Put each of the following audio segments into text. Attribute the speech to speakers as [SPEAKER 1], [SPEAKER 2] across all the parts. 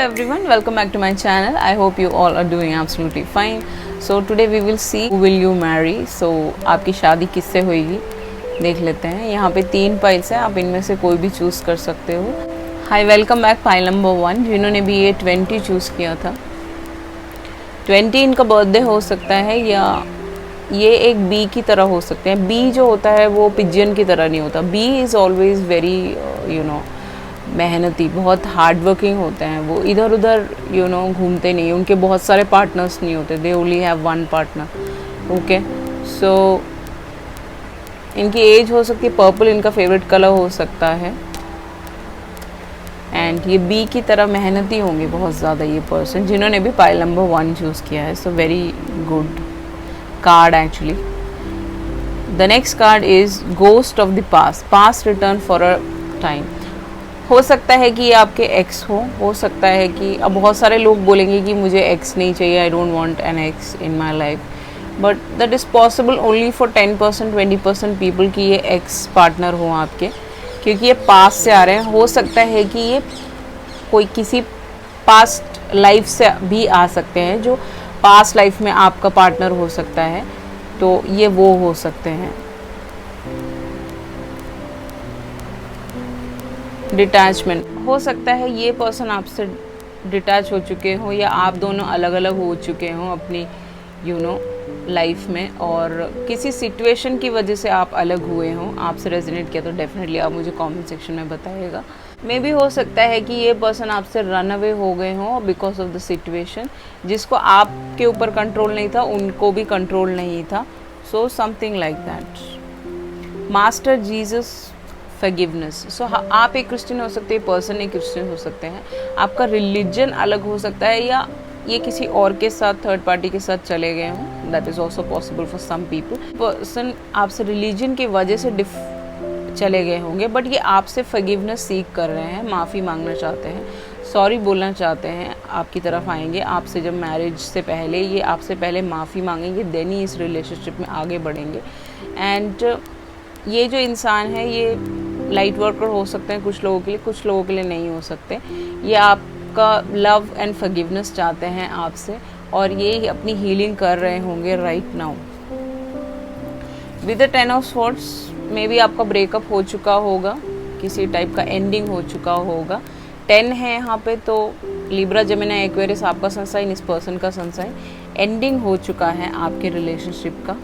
[SPEAKER 1] everyone, welcome back to my channel. I hope you all are doing absolutely fine. So today we will see who will you marry. So आपकी शादी किससे होगी देख लेते हैं. यहाँ पे 3 पाइल्स हैं, आप इनमें से कोई भी चूज़ कर सकते हो. हाय, वेलकम बैक. पाइल नंबर 1 जिन्होंने भी ये 20 चूज़ किया था. 20 इनका बर्थडे हो सकता है या ये एक बी की तरह हो सकते हैं. बी जो होता है वो पिजियन की तरह नहीं होता. बी इज़ ऑलवेज़ वेरी मेहनती, बहुत हार्ड वर्किंग होते हैं. वो इधर उधर घूमते नहीं. उनके बहुत सारे पार्टनर्स नहीं होते. They only have 1 partner. Okay, so इनकी एज हो सकती है पर्पल, इनका फेवरेट कलर हो सकता है. एंड ये बी की तरह मेहनती होंगे बहुत ज़्यादा ये पर्सन जिन्होंने भी पाइल नंबर 1 चूज़ किया है. So very good card actually. The next card is ghost of the past. Past return for a time. हो सकता है कि ये आपके एक्स हो सकता है कि अब बहुत सारे लोग बोलेंगे कि मुझे एक्स नहीं चाहिए, I don't want an x in my life, but that is possible only for 10% 20% people कि ये एक्स पार्टनर हो आपके, क्योंकि ये पास्ट से आ रहे हैं. हो सकता है कि ये कोई किसी पास्ट लाइफ से भी आ सकते हैं, जो पास्ट लाइफ में आपका पार्टनर हो सकता है, तो ये वो हो सकते हैं. डिटैचमेंट. हो सकता है ये पर्सन आपसे डिटैच हो चुके हो या आप दोनों अलग अलग हो चुके हो अपनी लाइफ में, और किसी सिचुएशन की वजह से आप अलग हुए हो. आपसे रेजोनेट किया तो डेफिनेटली आप मुझे कमेंट सेक्शन में बताइएगा. मे भी हो सकता है कि ये पर्सन आपसे रन अवे हो गए हो बिकॉज ऑफ द सिचुएशन. जिसको आपके ऊपर कंट्रोल नहीं था उनको भी कंट्रोल नहीं था. So something like that. Master Jesus forgiveness. So आप एक क्रिश्चियन हो सकते हैं, पर्सन एक क्रिश्चियन हो सकते हैं. आपका रिलीजन अलग हो सकता है या ये किसी और के साथ, थर्ड पार्टी के साथ चले गए हों. That is also possible for some people. Person आपसे रिलीजन की वजह से चले गए होंगे, बट ये आपसे फॉरगिवनेस सीख कर रहे हैं, माफ़ी मांगना चाहते हैं, सॉरी बोलना चाहते हैं. आपकी तरफ आएंगे. आपसे जब मैरिज से पहले ये आपसे पहले माफ़ी मांगेंगे, देन ही इस रिलेशनशिप में आगे बढ़ेंगे. एंड ये जो इंसान है ये लाइट वर्कर हो सकते हैं कुछ लोगों के लिए, कुछ लोगों के लिए नहीं हो सकते. ये आपका लव एंड फॉरगिवनेस चाहते हैं आपसे, और ये अपनी हीलिंग कर रहे होंगे right now. With the 10 of swords may be आपका ब्रेकअप हो चुका होगा, किसी टाइप का एंडिंग हो चुका होगा. 10 है यहाँ पे, तो लिब्रा जेमिनी एक्वेरियस आपका सनसाइन, इस पर्सन का सनसाइन. एंडिंग हो चुका है आपके रिलेशनशिप का,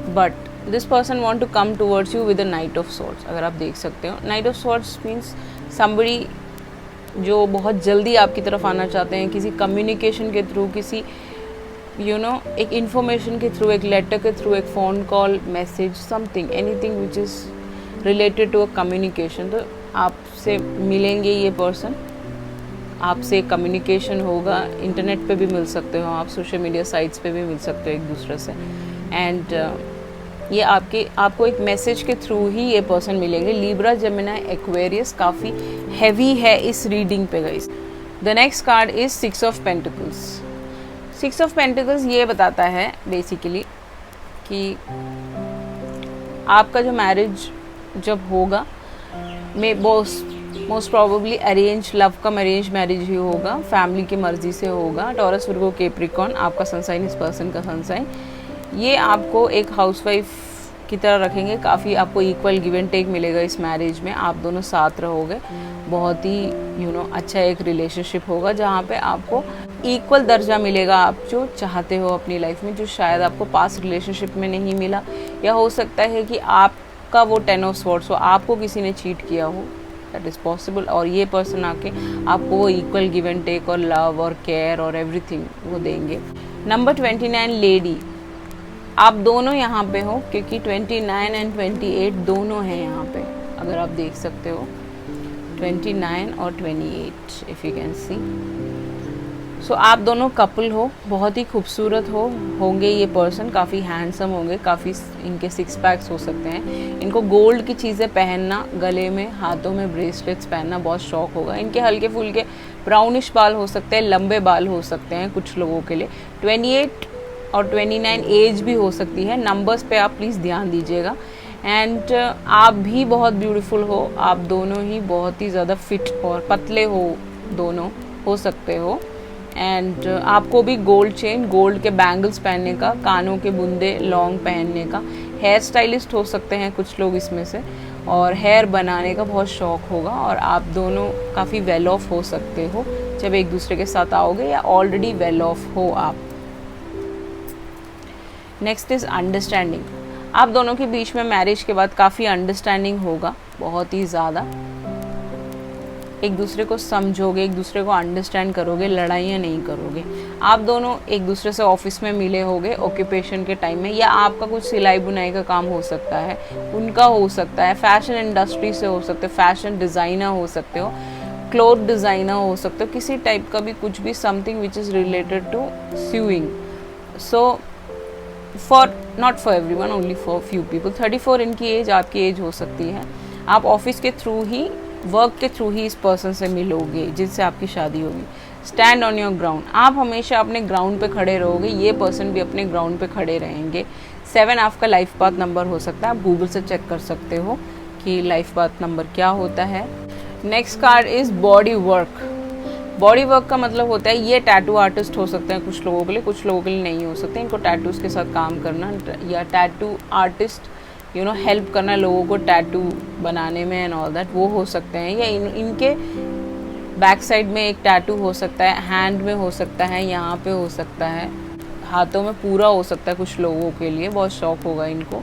[SPEAKER 1] but this person want to come towards you with the knight of swords. अगर आप देख सकते हो, knight of swords means somebody जो बहुत जल्दी आपकी तरफ आना चाहते हैं, किसी कम्युनिकेशन के थ्रू, किसी एक इन्फॉर्मेशन के थ्रू, एक लेटर के थ्रू, एक phone call, message, something, anything which is related to a communication. तो आपसे मिलेंगे ये पर्सन, आपसे कम्युनिकेशन होगा. इंटरनेट पे भी मिल सकते हो आप, सोशल मीडिया साइट्स पे भी मिल सकते हो एक दूसरे से. एंड ये आपको एक मैसेज के थ्रू ही ये पर्सन मिलेंगे. लिब्रा जेमिनी एक्वेरियस काफ़ी हैवी है इस रीडिंग पे guys. The next card is 6 of pentacles. 6 of pentacles ये बताता है बेसिकली कि आपका जो मैरिज जब होगा, most probably arrange love cum arrange marriage ही होगा, फैमिली की मर्जी से होगा. टॉरस, वर्गो, कैप्रिकॉर्न आपका सनसाइन, इस पर्सन का सनसाइन. ये आपको एक हाउसवाइफ की तरह रखेंगे. काफ़ी आपको इक्वल गिव एंड टेक मिलेगा इस मैरिज में. आप दोनों साथ रहोगे. बहुत ही अच्छा एक रिलेशनशिप होगा जहाँ पे आपको इक्वल दर्जा मिलेगा आप जो चाहते हो अपनी लाइफ में, जो शायद आपको पास्ट रिलेशनशिप में नहीं मिला. या हो सकता है कि आपका वो 10 ऑफ स्वॉर्ड्स हो, आपको किसी ने चीट किया हो. That is possible. और ये पर्सन आके आपको वो इक्वल गिव एंड टेक और लव और केयर और एवरीथिंग वो देंगे. Number 29 lady. आप दोनों यहाँ पे हो, क्योंकि 29 एंड 28 दोनों हैं यहाँ पे. अगर आप देख सकते हो 29 और 28 इफ़ यू कैन सी. सो आप दोनों कपल हो, बहुत ही खूबसूरत होंगे ये पर्सन. काफ़ी हैंडसम होंगे, काफ़ी इनके 6 पैक्स हो सकते हैं. इनको गोल्ड की चीज़ें पहनना, गले में, हाथों में ब्रेसलेट्स पहनना बहुत शौक होगा. इनके हल्के फुल्के ब्राउनिश बाल हो सकते हैं, लंबे बाल हो सकते हैं कुछ लोगों के लिए. 28 और 29 एज भी हो सकती है. नंबर्स पे आप प्लीज़ ध्यान दीजिएगा. एंड आप भी बहुत ब्यूटीफुल हो. आप दोनों ही बहुत ही ज़्यादा फिट और पतले हो, दोनों हो सकते हो। एंड आपको भी गोल्ड चेन, गोल्ड के बैंगल्स पहनने का, कानों के बुंदे लॉन्ग पहनने का, हेयर स्टाइलिस्ट हो सकते हैं कुछ लोग इसमें से, और हेयर बनाने का बहुत शौक होगा। और आप दोनों काफ़ी वेल ऑफ हो सकते हो जब एक दूसरे के साथ आओगे, या ऑलरेडी वेल ऑफ हो आप। Next is understanding. आप दोनों के बीच में मैरिज के बाद काफ़ी अंडरस्टैंडिंग होगा, बहुत ही ज़्यादा। एक दूसरे को समझोगे, एक दूसरे को अंडरस्टैंड करोगे, लड़ाइयाँ नहीं करोगे। आप दोनों एक दूसरे से ऑफिस में मिले होगे ऑक्यूपेशन के टाइम में, या आपका कुछ सिलाई बुनाई का काम हो सकता है, उनका हो सकता है, फैशन इंडस्ट्री से हो सकते हो, फैशन डिज़ाइनर हो सकते हो, क्लोथ डिज़ाइनर हो सकते हो, किसी टाइप का भी कुछ भी, something which is related to sewing. So for not for everyone, only for few people. 34 इनकी एज आपकी एज हो सकती है। आप ऑफिस के थ्रू ही, वर्क के थ्रू ही इस पर्सन से मिलोगे जिससे आपकी शादी होगी। Stand on your ground. आप हमेशा अपने ग्राउंड पे खड़े रहोगे, ये पर्सन भी अपने ग्राउंड पे खड़े रहेंगे। 7 आपका लाइफ पाथ नंबर हो सकता है। आप गूगल से चेक कर सकते हो कि लाइफ पाथ नंबर क्या होता है। Next card is body work. Body work का मतलब होता है, ये टैटू आर्टिस्ट हो सकते हैं कुछ लोगों के लिए, कुछ लोगों के लिए नहीं हो सकते। इनको टैटूज के साथ काम करना, या टैटू आर्टिस्ट हेल्प करना लोगों को टैटू बनाने में एंड ऑल दैट, वो हो सकते हैं। या इनके बैक साइड में एक टैटू हो सकता है, हैंड में हो सकता है, यहाँ पे हो सकता है, हाथों में पूरा हो सकता है कुछ लोगों के लिए, बहुत शौक होगा इनको।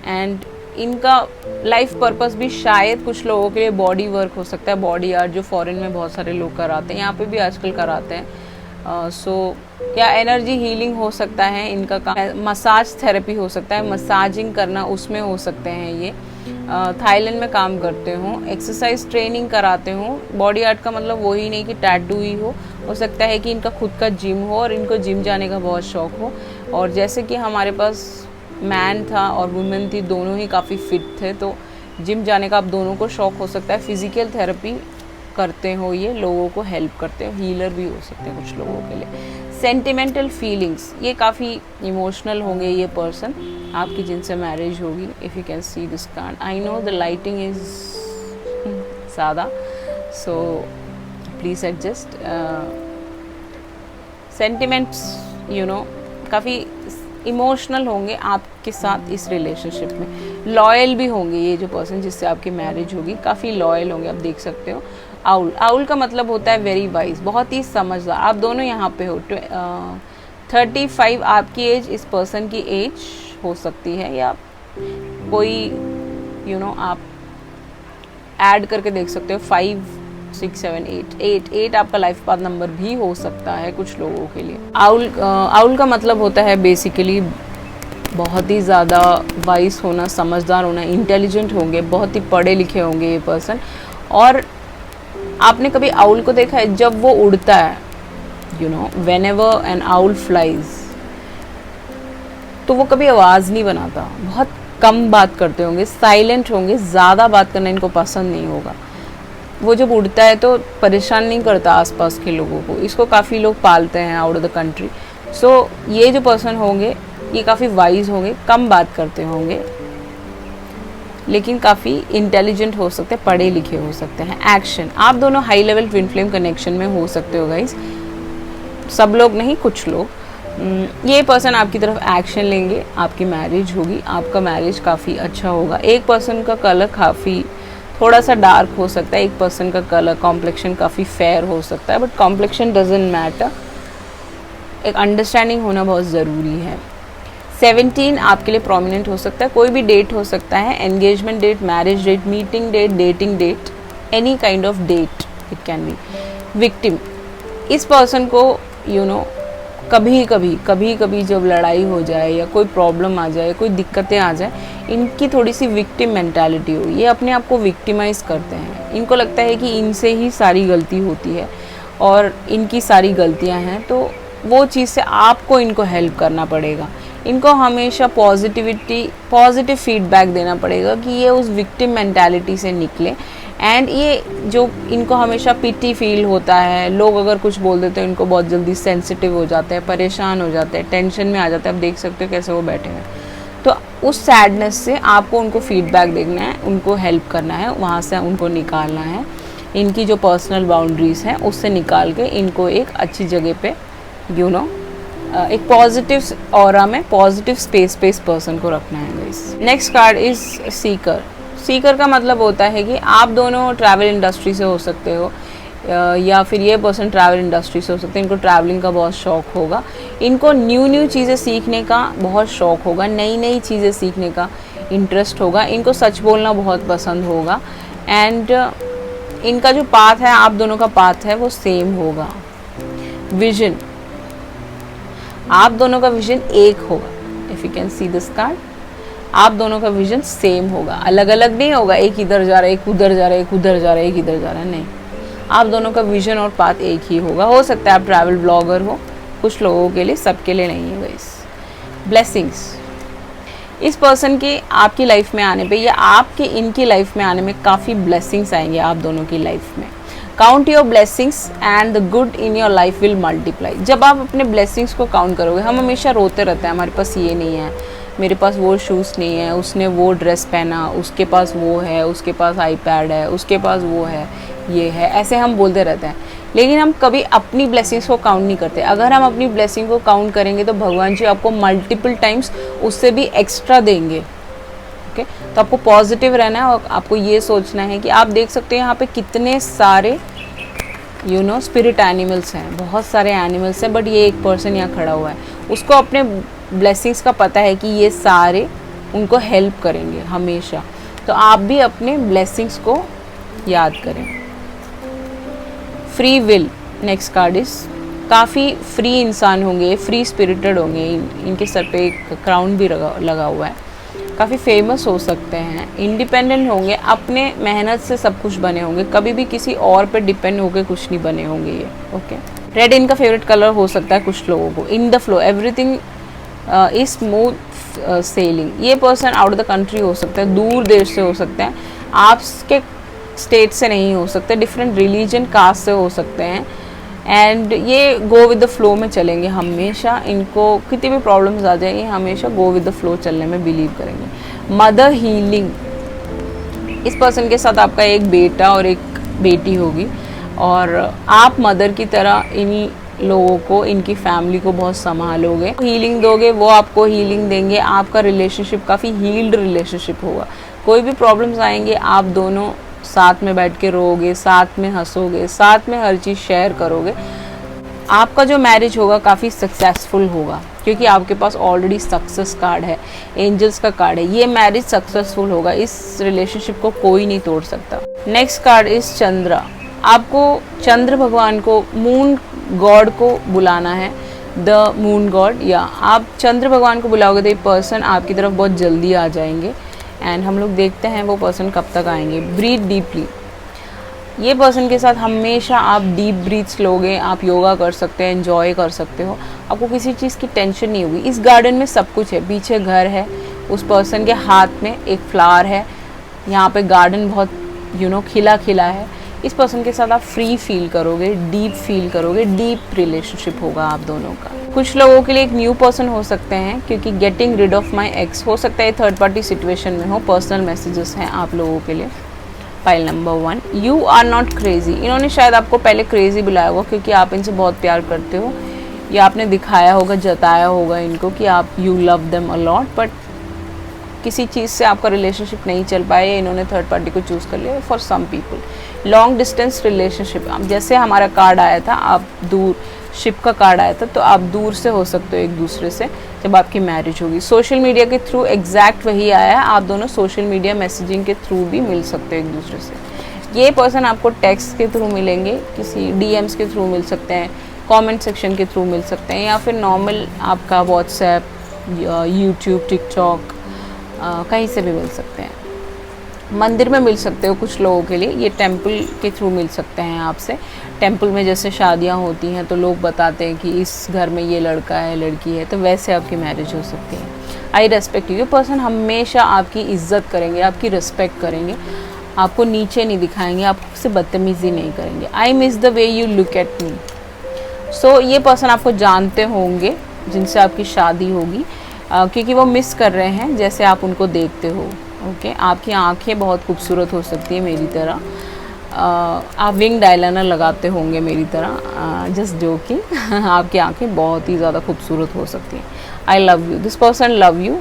[SPEAKER 1] एंड इनका लाइफ पर्पस भी शायद कुछ लोगों के लिए बॉडी वर्क हो सकता है, बॉडी आर्ट, जो फॉरेन में बहुत सारे लोग कराते हैं, यहाँ पे भी आजकल कराते हैं। या एनर्जी हीलिंग हो सकता है इनका काम, मसाज थेरेपी हो सकता है, मसाजिंग करना उसमें हो सकते हैं ये। थाईलैंड में काम करते हो, एक्सरसाइज ट्रेनिंग कराते हो। बॉडी आर्ट का मतलब वही नहीं कि टैटू ही हो सकता है कि इनका खुद का जिम हो और इनको जिम जाने का बहुत शौक हो। और जैसे कि हमारे पास मैन था और वुमेन थी, दोनों ही काफ़ी फिट थे, तो जिम जाने का आप दोनों को शौक हो सकता है। फिजिकल थेरेपी करते हो, ये लोगों को हेल्प करते हो, हीलर भी हो सकते हैं कुछ लोगों के लिए। सेंटिमेंटल फीलिंग्स, ये काफ़ी इमोशनल होंगे ये पर्सन आपकी जिनसे मैरिज होगी। If you can see this card, I know the lighting is ज़्यादा, सो प्लीज़ एडजस्ट। सेंटिमेंट्स काफ़ी इमोशनल होंगे आपके साथ इस रिलेशनशिप में। लॉयल भी होंगे ये जो पर्सन जिससे आपकी मैरिज होगी, काफ़ी लॉयल होंगे, आप देख सकते हो। आउल, आउल का मतलब होता है वेरी वाइज, बहुत ही समझदार। आप दोनों यहाँ पे हो। 35 आपकी एज, इस पर्सन की एज हो सकती है, या कोई आप ऐड करके देख सकते हो। 5 6 7 8 आपका लाइफ पाथ नंबर भी हो सकता है कुछ लोगों के लिए। आउल का मतलब होता है बेसिकली बहुत ही ज़्यादा वाइस होना, समझदार होना, इंटेलिजेंट होंगे, बहुत ही पढ़े लिखे होंगे ये पर्सन। और आपने कभी आउल को देखा है जब वो उड़ता है, व्हेनेवर एन आउल फ्लाइज, तो वो कभी आवाज़ नहीं बनाता, बहुत कम बात करते होंगे, साइलेंट होंगे, ज़्यादा बात करना इनको पसंद नहीं होगा। वो जब उड़ता है तो परेशान नहीं करता आसपास के लोगों को। इसको काफ़ी लोग पालते हैं आउट ऑफ द कंट्री। सो ये जो पर्सन होंगे ये काफ़ी वाइज होंगे, कम बात करते होंगे, लेकिन काफ़ी इंटेलिजेंट हो सकते हैं, पढ़े लिखे हो सकते हैं। एक्शन, आप दोनों high level twin flame connection में हो सकते हो गाइस, सब लोग नहीं, कुछ लोग। ये पर्सन आपकी तरफ एक्शन लेंगे, आपकी मैरिज होगी, आपका मैरिज काफ़ी अच्छा होगा। एक पर्सन का कलर काफ़ी थोड़ा सा डार्क हो सकता है, एक पर्सन का कलर कॉम्प्लेक्शन काफ़ी फेयर हो सकता है, बट कॉम्प्लेक्शन डजंट मैटर, एक अंडरस्टैंडिंग होना बहुत ज़रूरी है। 17 आपके लिए प्रोमिनेंट हो सकता है, कोई भी डेट हो सकता है, engagement date, marriage date, meeting date, dating date, any kind of date it can be. Victim, इस पर्सन को कभी कभी जब लड़ाई हो जाए या कोई प्रॉब्लम आ जाए, कोई दिक्कतें आ जाए, इनकी थोड़ी सी विक्टिम मेंटालिटी हो, ये अपने आप को विक्टिमाइज करते हैं। इनको लगता है कि इनसे ही सारी गलती होती है और इनकी सारी गलतियां हैं, तो वो चीज़ से आपको इनको हेल्प करना पड़ेगा। इनको हमेशा पॉजिटिव फीडबैक देना पड़ेगा कि ये उस विक्टिम मेंटालिटी से निकले। एंड ये जो इनको हमेशा पिटी फील होता है, लोग अगर कुछ बोल देते हैं इनको बहुत जल्दी सेंसिटिव हो जाते हैं, परेशान हो जाते हैं, टेंशन में आ जाते हैं। आप देख सकते हो कैसे वो बैठे हैं। तो उस सैडनेस से आपको उनको फीडबैक देना है, उनको हेल्प करना है, वहाँ से उनको निकालना है। इनकी जो पर्सनल बाउंड्रीज़ हैं उससे निकाल के इनको एक अच्छी जगह पे एक पॉजिटिव ऑरा में, पॉजिटिव स्पेस पे इस पर्सन को रखना है guys. Next card is Sikar. Sikar का मतलब होता है कि आप दोनों ट्रैवल इंडस्ट्री से हो सकते हो, या फिर ये पर्सन ट्रैवल इंडस्ट्री से हो सकते हैं। इनको ट्रैवलिंग का बहुत शौक होगा, इनको न्यू चीज़ें सीखने का बहुत शौक होगा, नई चीज़ें सीखने का इंटरेस्ट होगा, इनको सच बोलना बहुत पसंद होगा। एंड इनका जो पाथ है, आप दोनों का पाथ है, वो सेम होगा। विजन, आप दोनों का विजन एक होगा। If you can see this card, आप दोनों का विजन सेम होगा, अलग अलग नहीं होगा, एक इधर जा रहा है, एक उधर जा रहा है, एक उधर जा रहा है, एक इधर जा रहा है, नहीं। आप दोनों का विजन और पाथ एक ही होगा। हो सकता है आप ट्रैवल ब्लॉगर हो, कुछ लोगों के लिए, सबके लिए नहीं है गाइस। ब्लेसिंग्स, इस पर्सन के आपकी लाइफ में आने पे या आपके इनकी लाइफ में आने में काफ़ी ब्लेसिंग्स आएंगे आप दोनों की लाइफ में। Count your blessings and the good in your life will multiply. जब आप अपने ब्लेसिंग्स को काउंट करोगे, हम हमेशा रोते रहते हैं, हमारे पास ये नहीं है, मेरे पास वो शूज़ नहीं है, उसने वो ड्रेस पहना, उसके पास वो है, उसके पास आईपैड है, उसके पास वो है, ये है, ऐसे हम बोलते रहते हैं। लेकिन हम कभी अपनी ब्लेसिंग्स को काउंट नहीं करते। अगर हम अपनी ब्लेसिंग को काउंट करेंगे तो भगवान जी आपको मल्टीपल टाइम्स उससे भी एक्स्ट्रा देंगे। ओके, तो आपको पॉजिटिव रहना है और आपको ये सोचना है कि आप देख सकते हैं यहाँ पे कितने सारे स्पिरिट एनिमल्स हैं, बहुत सारे एनिमल्स हैं, बट ये एक पर्सन यहाँ खड़ा हुआ है, उसको अपने ब्लेसिंग्स का पता है कि ये सारे उनको हेल्प करेंगे हमेशा। तो आप भी अपने ब्लेसिंग्स को याद करें। Free will, next card is, काफ़ी फ्री इंसान होंगे, फ्री स्पिरिटेड होंगे, इनके सर पे एक क्राउन भी लगा हुआ है, काफ़ी फेमस हो सकते हैं, इंडिपेंडेंट होंगे, अपने मेहनत से सब कुछ बने होंगे, कभी भी किसी और पे डिपेंड होकर कुछ नहीं बने होंगे ये। ओके, रेड इनका फेवरेट कलर हो सकता है कुछ लोगों को। In the flow, everything is smooth sailing. ये person out of the country हो सकता है, दूर देश से हो सकता है, आपके स्टेट से नहीं हो सकते, डिफरेंट रिलीजन कास्ट से हो सकते हैं। एंड ये गो विद द फ्लो में चलेंगे हमेशा, इनको कितनी भी प्रॉब्लम्स आ जाए ये हमेशा गो विद द फ्लो चलने में बिलीव करेंगे। मदर हीलिंग, इस पर्सन के साथ आपका एक बेटा और एक बेटी होगी और आप मदर की तरह इन लोगों को, इनकी फैमिली को बहुत संभालोगे, हीलिंग दोगे, वो आपको हीलिंग देंगे। आपका रिलेशनशिप काफ़ी हील्ड रिलेशनशिप होगा। कोई भी प्रॉब्लम्स आएंगे आप दोनों साथ में बैठ के रोओगे, साथ में हंसोगे, साथ में हर चीज़ शेयर करोगे। आपका जो मैरिज होगा काफ़ी सक्सेसफुल होगा क्योंकि आपके पास ऑलरेडी सक्सेस कार्ड है, एंजल्स का कार्ड है। ये मैरिज सक्सेसफुल होगा, इस रिलेशनशिप को कोई नहीं तोड़ सकता। Next card is Chandra. आपको चंद्र भगवान को, मून गॉड को बुलाना है, द मून गॉड, या आप चंद्र भगवान को बुलाओगे तो ये पर्सन आपकी तरफ बहुत जल्दी आ जाएंगे। एंड हम लोग देखते हैं वो पर्सन कब तक आएंगे। ब्रीथ डीपली, ये पर्सन के साथ हमेशा आप डीप ब्रीथ्स लोगे, आप योगा कर सकते हैं, एंजॉय कर सकते हो, आपको किसी चीज़ की टेंशन नहीं होगी। इस गार्डन में सब कुछ है, पीछे घर है, उस पर्सन के हाथ में एक फ्लावर है, यहाँ पे गार्डन बहुत खिला खिला है। इस पर्सन के साथ आप फ्री फील करोगे, डीप फील करोगे, डीप रिलेशनशिप होगा आप दोनों का। कुछ लोगों के लिए एक न्यू पर्सन हो सकते हैं क्योंकि getting rid of my ex हो सकता है, थर्ड पार्टी सिचुएशन में हो। पर्सनल मैसेजेस हैं आप लोगों के लिए। File number 1, you are not crazy. इन्होंने शायद आपको पहले क्रेजी बुलाया होगा क्योंकि आप इनसे बहुत प्यार करते हो, या आपने दिखाया होगा, जताया होगा इनको कि आप you love them a lot, but किसी चीज़ से आपका रिलेशनशिप नहीं चल पाया, इन्होंने थर्ड पार्टी को चूज़ कर लिया। For some people long distance relationship, जैसे हमारा कार्ड आया था, आप दूर, शिप का कार्ड आया था, तो आप दूर से हो सकते हो एक दूसरे से जब आपकी मैरिज होगी। सोशल मीडिया के थ्रू एग्जैक्ट वही आया है, आप दोनों सोशल मीडिया मैसेजिंग के थ्रू भी मिल सकते हो एक दूसरे से। ये पर्सन आपको टेक्स्ट के थ्रू मिलेंगे, किसी डीएम्स के थ्रू मिल सकते हैं, कमेंट सेक्शन के थ्रू मिल सकते हैं, या फिर नॉर्मल आपका व्हाट्सएप, यूट्यूब, टिकटॉक, कहीं से भी मिल सकते हैं। मंदिर में मिल सकते हो कुछ लोगों के लिए, ये टेंपल के थ्रू मिल सकते हैं आपसे। टेंपल में जैसे शादियां होती हैं तो लोग बताते हैं कि इस घर में ये लड़का है, लड़की है, तो वैसे आपकी मैरिज हो सकती है। आई रेस्पेक्ट यू, ये पर्सन हमेशा आपकी इज्जत करेंगे, आपकी रिस्पेक्ट करेंगे, आपको नीचे नहीं दिखाएंगे, आपसे बदतमीज़ी नहीं करेंगे। I miss the way you look at me. So ये पर्सन आपको जानते होंगे जिनसे आपकी शादी होगी, क्योंकि वो मिस कर रहे हैं जैसे आप उनको देखते हो। ओके, आपकी आंखें बहुत खूबसूरत हो सकती है मेरी तरह, आप विंग आईलाइनर लगाते होंगे मेरी तरह, जस्ट जोकिंग। आपकी आंखें बहुत ही ज़्यादा खूबसूरत हो सकती हैं। आई love you, this person love you,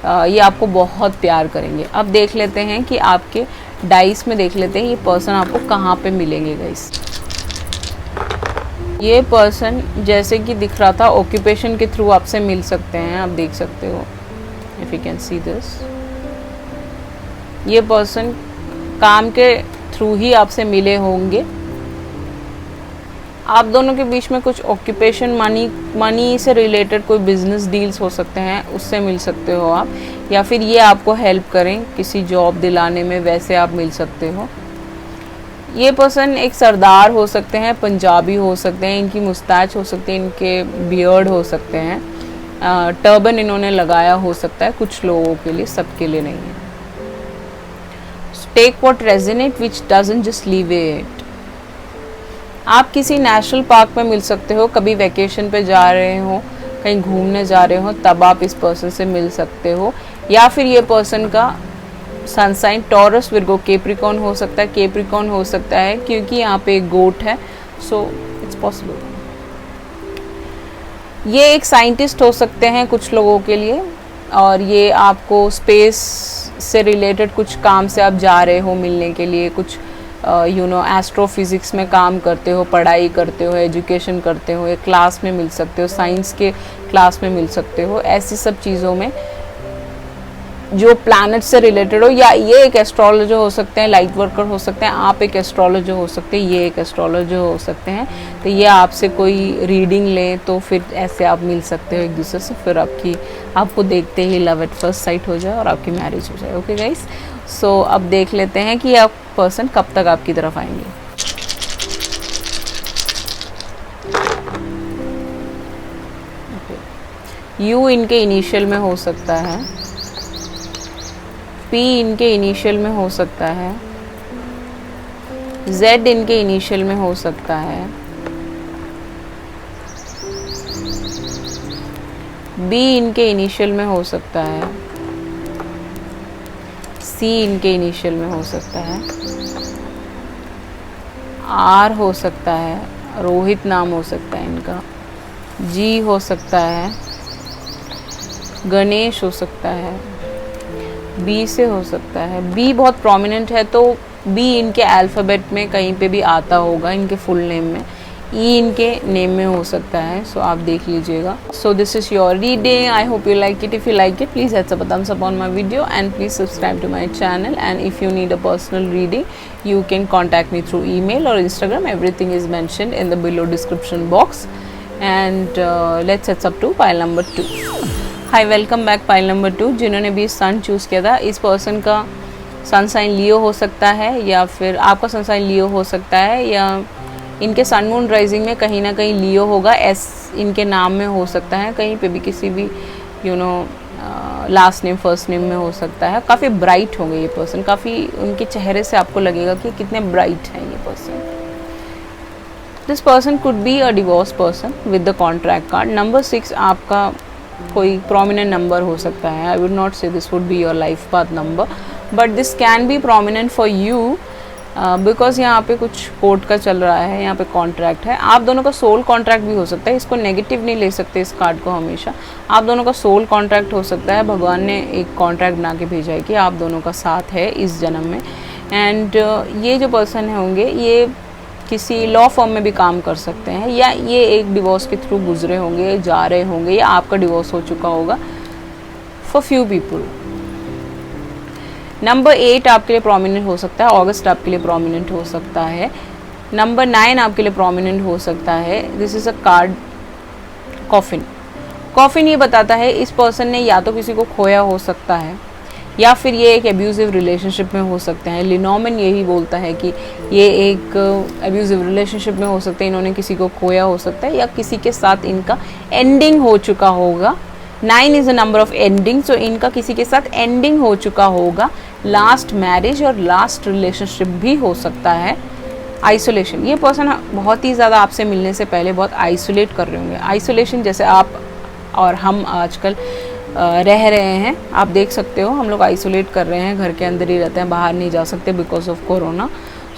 [SPEAKER 1] ये आपको बहुत प्यार करेंगे। अब देख लेते हैं कि आपके डाइस में देख लेते हैं ये पर्सन आपको कहाँ पे मिलेंगे गाइस। ये पर्सन जैसे कि दिख रहा था ऑक्यूपेशन के थ्रू आपसे मिल सकते हैं, आप देख सकते हो, if you can see this. ये पर्सन काम के थ्रू ही आपसे मिले होंगे। आप दोनों के बीच में कुछ ऑक्यूपेशन, मनी से रिलेटेड कोई बिजनेस डील्स हो सकते हैं, उससे मिल सकते हो आप, या फिर ये आपको हेल्प करें किसी जॉब दिलाने में, वैसे आप मिल सकते हो। ये पर्सन एक सरदार हो सकते हैं, पंजाबी हो सकते हैं, इनकी मुस्ताच हो सकती है, इनके बियर्ड हो सकते हैं, टर्बन इन्होंने लगाया हो सकता है, कुछ लोगों के लिए, सबके लिए नहीं है। Take what resonate which doesn't just leave it. आप किसी नेशनल पार्क में मिल सकते हो, कभी वैकेशन पे जा रहे हो, कहीं घूमने जा रहे हो, तब आप इस पर्सन से मिल सकते हो। या फिर ये पर्सन का sun sign Taurus, Virgo, Capricorn हो सकता है। कैप्रिकॉर्न हो सकता है क्योंकि यहाँ पे एक गोट है, सो इट्स पॉसिबल। ये एक साइंटिस्ट हो सकते हैं कुछ लोगों के लिए, और ये आपको स्पेस से रिलेटेड कुछ काम से आप जा रहे हो मिलने के लिए, कुछ एस्ट्रोफिज़िक्स में काम करते हो, पढ़ाई करते हो, एजुकेशन करते हो, एक क्लास में मिल सकते हो, साइंस के क्लास में मिल सकते हो, ऐसी सब चीज़ों में जो प्लैनेट से रिलेटेड हो। या ये एक एस्ट्रोलॉजर हो सकते हैं, लाइट वर्कर हो सकते हैं, आप एक एस्ट्रोलॉजर हो सकते हैं, ये एक एस्ट्रोलॉजर हो सकते हैं। तो ये आपसे कोई रीडिंग लें तो फिर ऐसे आप मिल सकते हो एक दूसरे से, फिर आपको देखते ही लव एट फर्स्ट साइट हो जाए और आपकी मैरिज हो जाए। ओके गाइस, सो अब देख लेते हैं कि आप पर्सन कब तक आपकी तरफ आएंगे। यू इनके इनिशियल में हो सकता है, पी इनके इनिशियल में हो सकता है, जेड इनके इनिशियल में हो सकता है, बी इनके इनिशियल में हो सकता है, सी इनके इनिशियल में हो सकता है, आर हो सकता है, रोहित नाम हो सकता है इनका, जी हो सकता है, गणेश हो सकता है, बी से हो सकता है। बी बहुत प्रोमिनेंट है, तो बी इनके अल्फ़ाबेट में कहीं पे भी आता होगा, इनके फुल नेम में। ई इनके नेम में हो सकता है, सो आप देख लीजिएगा। So this is your reading, I hope you like it. If you like it, please hit the thumbs up on my video and please subscribe to my channel. And if you need a personal reading, you can contact me through email or Instagram. Everything is mentioned in the below description box. And let's head up to pile number 2. High, welcome back pile number 2। जिन्होंने भी सन choose किया था, इस person का sun sign लियो हो सकता है, या फिर आपका सन साइन लियो हो सकता है, या इनके सन मून राइजिंग में कहीं ना कहीं लियो होगा, एस इनके नाम में हो सकता है, कहीं पे भी किसी भी लास्ट नेम फर्स्ट नेम में हो सकता है। काफ़ी ब्राइट होंगे ये पर्सन, काफ़ी उनके चेहरे से आपको लगेगा कि कितने ब्राइट हैं ये person. This person could be a divorce person with the contract card. Number 6 आपका कोई प्रोमिनेंट नंबर हो सकता है। आई वुड नॉट से this would be your life path number, but this can be prominent for you because यहाँ पे कुछ court का चल रहा है, यहाँ पे कॉन्ट्रैक्ट है। आप दोनों का सोल कॉन्ट्रैक्ट भी हो सकता है, इसको नेगेटिव नहीं ले सकते इस कार्ड को हमेशा। आप दोनों का सोल कॉन्ट्रैक्ट हो सकता है, भगवान ने एक कॉन्ट्रैक्ट बना के भेजा है कि आप दोनों का साथ है इस जन्म में। एंड ये जो पर्सन होंगे ये किसी लॉ फर्म में भी काम कर सकते हैं, या ये एक डिवोर्स के थ्रू गुजरे होंगे, जा रहे होंगे, या आपका डिवोर्स हो चुका होगा फॉर फ्यू पीपल। नंबर 8 आपके लिए प्रोमिनेंट हो सकता है, ऑगस्ट आपके लिए प्रोमिनेंट हो सकता है, नंबर 9 आपके लिए प्रोमिनेंट हो सकता है। This is a card coffin. Coffin ये बताता है इस पर्सन ने या तो किसी को खोया हो सकता है, या फिर ये एक एब्यूजिव रिलेशनशिप में हो सकते हैं। लिनोमन यही बोलता है कि ये एक एब्यूजिव रिलेशनशिप में हो सकते हैं, इन्होंने किसी को खोया हो सकता है, या किसी के साथ इनका एंडिंग हो चुका होगा। 9 is a number of ending, so इनका किसी के साथ एंडिंग हो चुका होगा। लास्ट मैरिज और लास्ट रिलेशनशिप भी हो सकता है। आइसोलेशन, ये पर्सन बहुत ही ज़्यादा आपसे मिलने से पहले बहुत आइसोलेट कर रहे होंगे। आइसोलेशन जैसे आप और हम आजकल रह रहे हैं, आप देख सकते हो हम लोग आइसोलेट कर रहे हैं, घर के अंदर ही रहते हैं, बाहर नहीं जा सकते because of corona.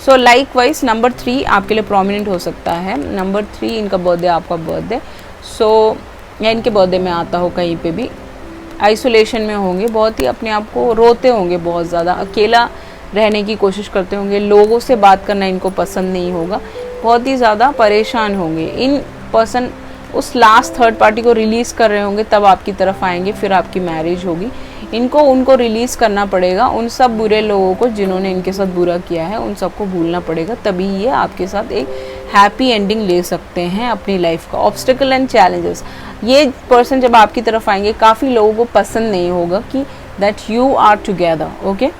[SPEAKER 1] So like wise number 3 आपके लिए प्रोमिनेंट हो सकता है। नंबर 3 इनका बर्थडे, आपका बर्थडे, सो या इनके बर्थडे में आता हो, कहीं पे भी आइसोलेशन में होंगे, बहुत ही अपने आप को रोते होंगे, बहुत ज़्यादा अकेला रहने की कोशिश करते होंगे, लोगों से बात करना इनको पसंद नहीं होगा, बहुत ही ज़्यादा परेशान होंगे। इन पर्सन उस लास्ट थर्ड पार्टी को रिलीज़ कर रहे होंगे, तब आपकी तरफ आएंगे, फिर आपकी मैरिज होगी। इनको उनको रिलीज़ करना पड़ेगा, उन सब बुरे लोगों को जिन्होंने इनके साथ बुरा किया है, उन सबको भूलना पड़ेगा, तभी ये आपके साथ एक हैप्पी एंडिंग ले सकते हैं अपनी लाइफ का। ऑब्स्टिकल एंड चैलेंजेस, ये पर्सन जब आपकी तरफ आएंगे, काफ़ी लोगों को पसंद नहीं होगा कि that you are together, okay,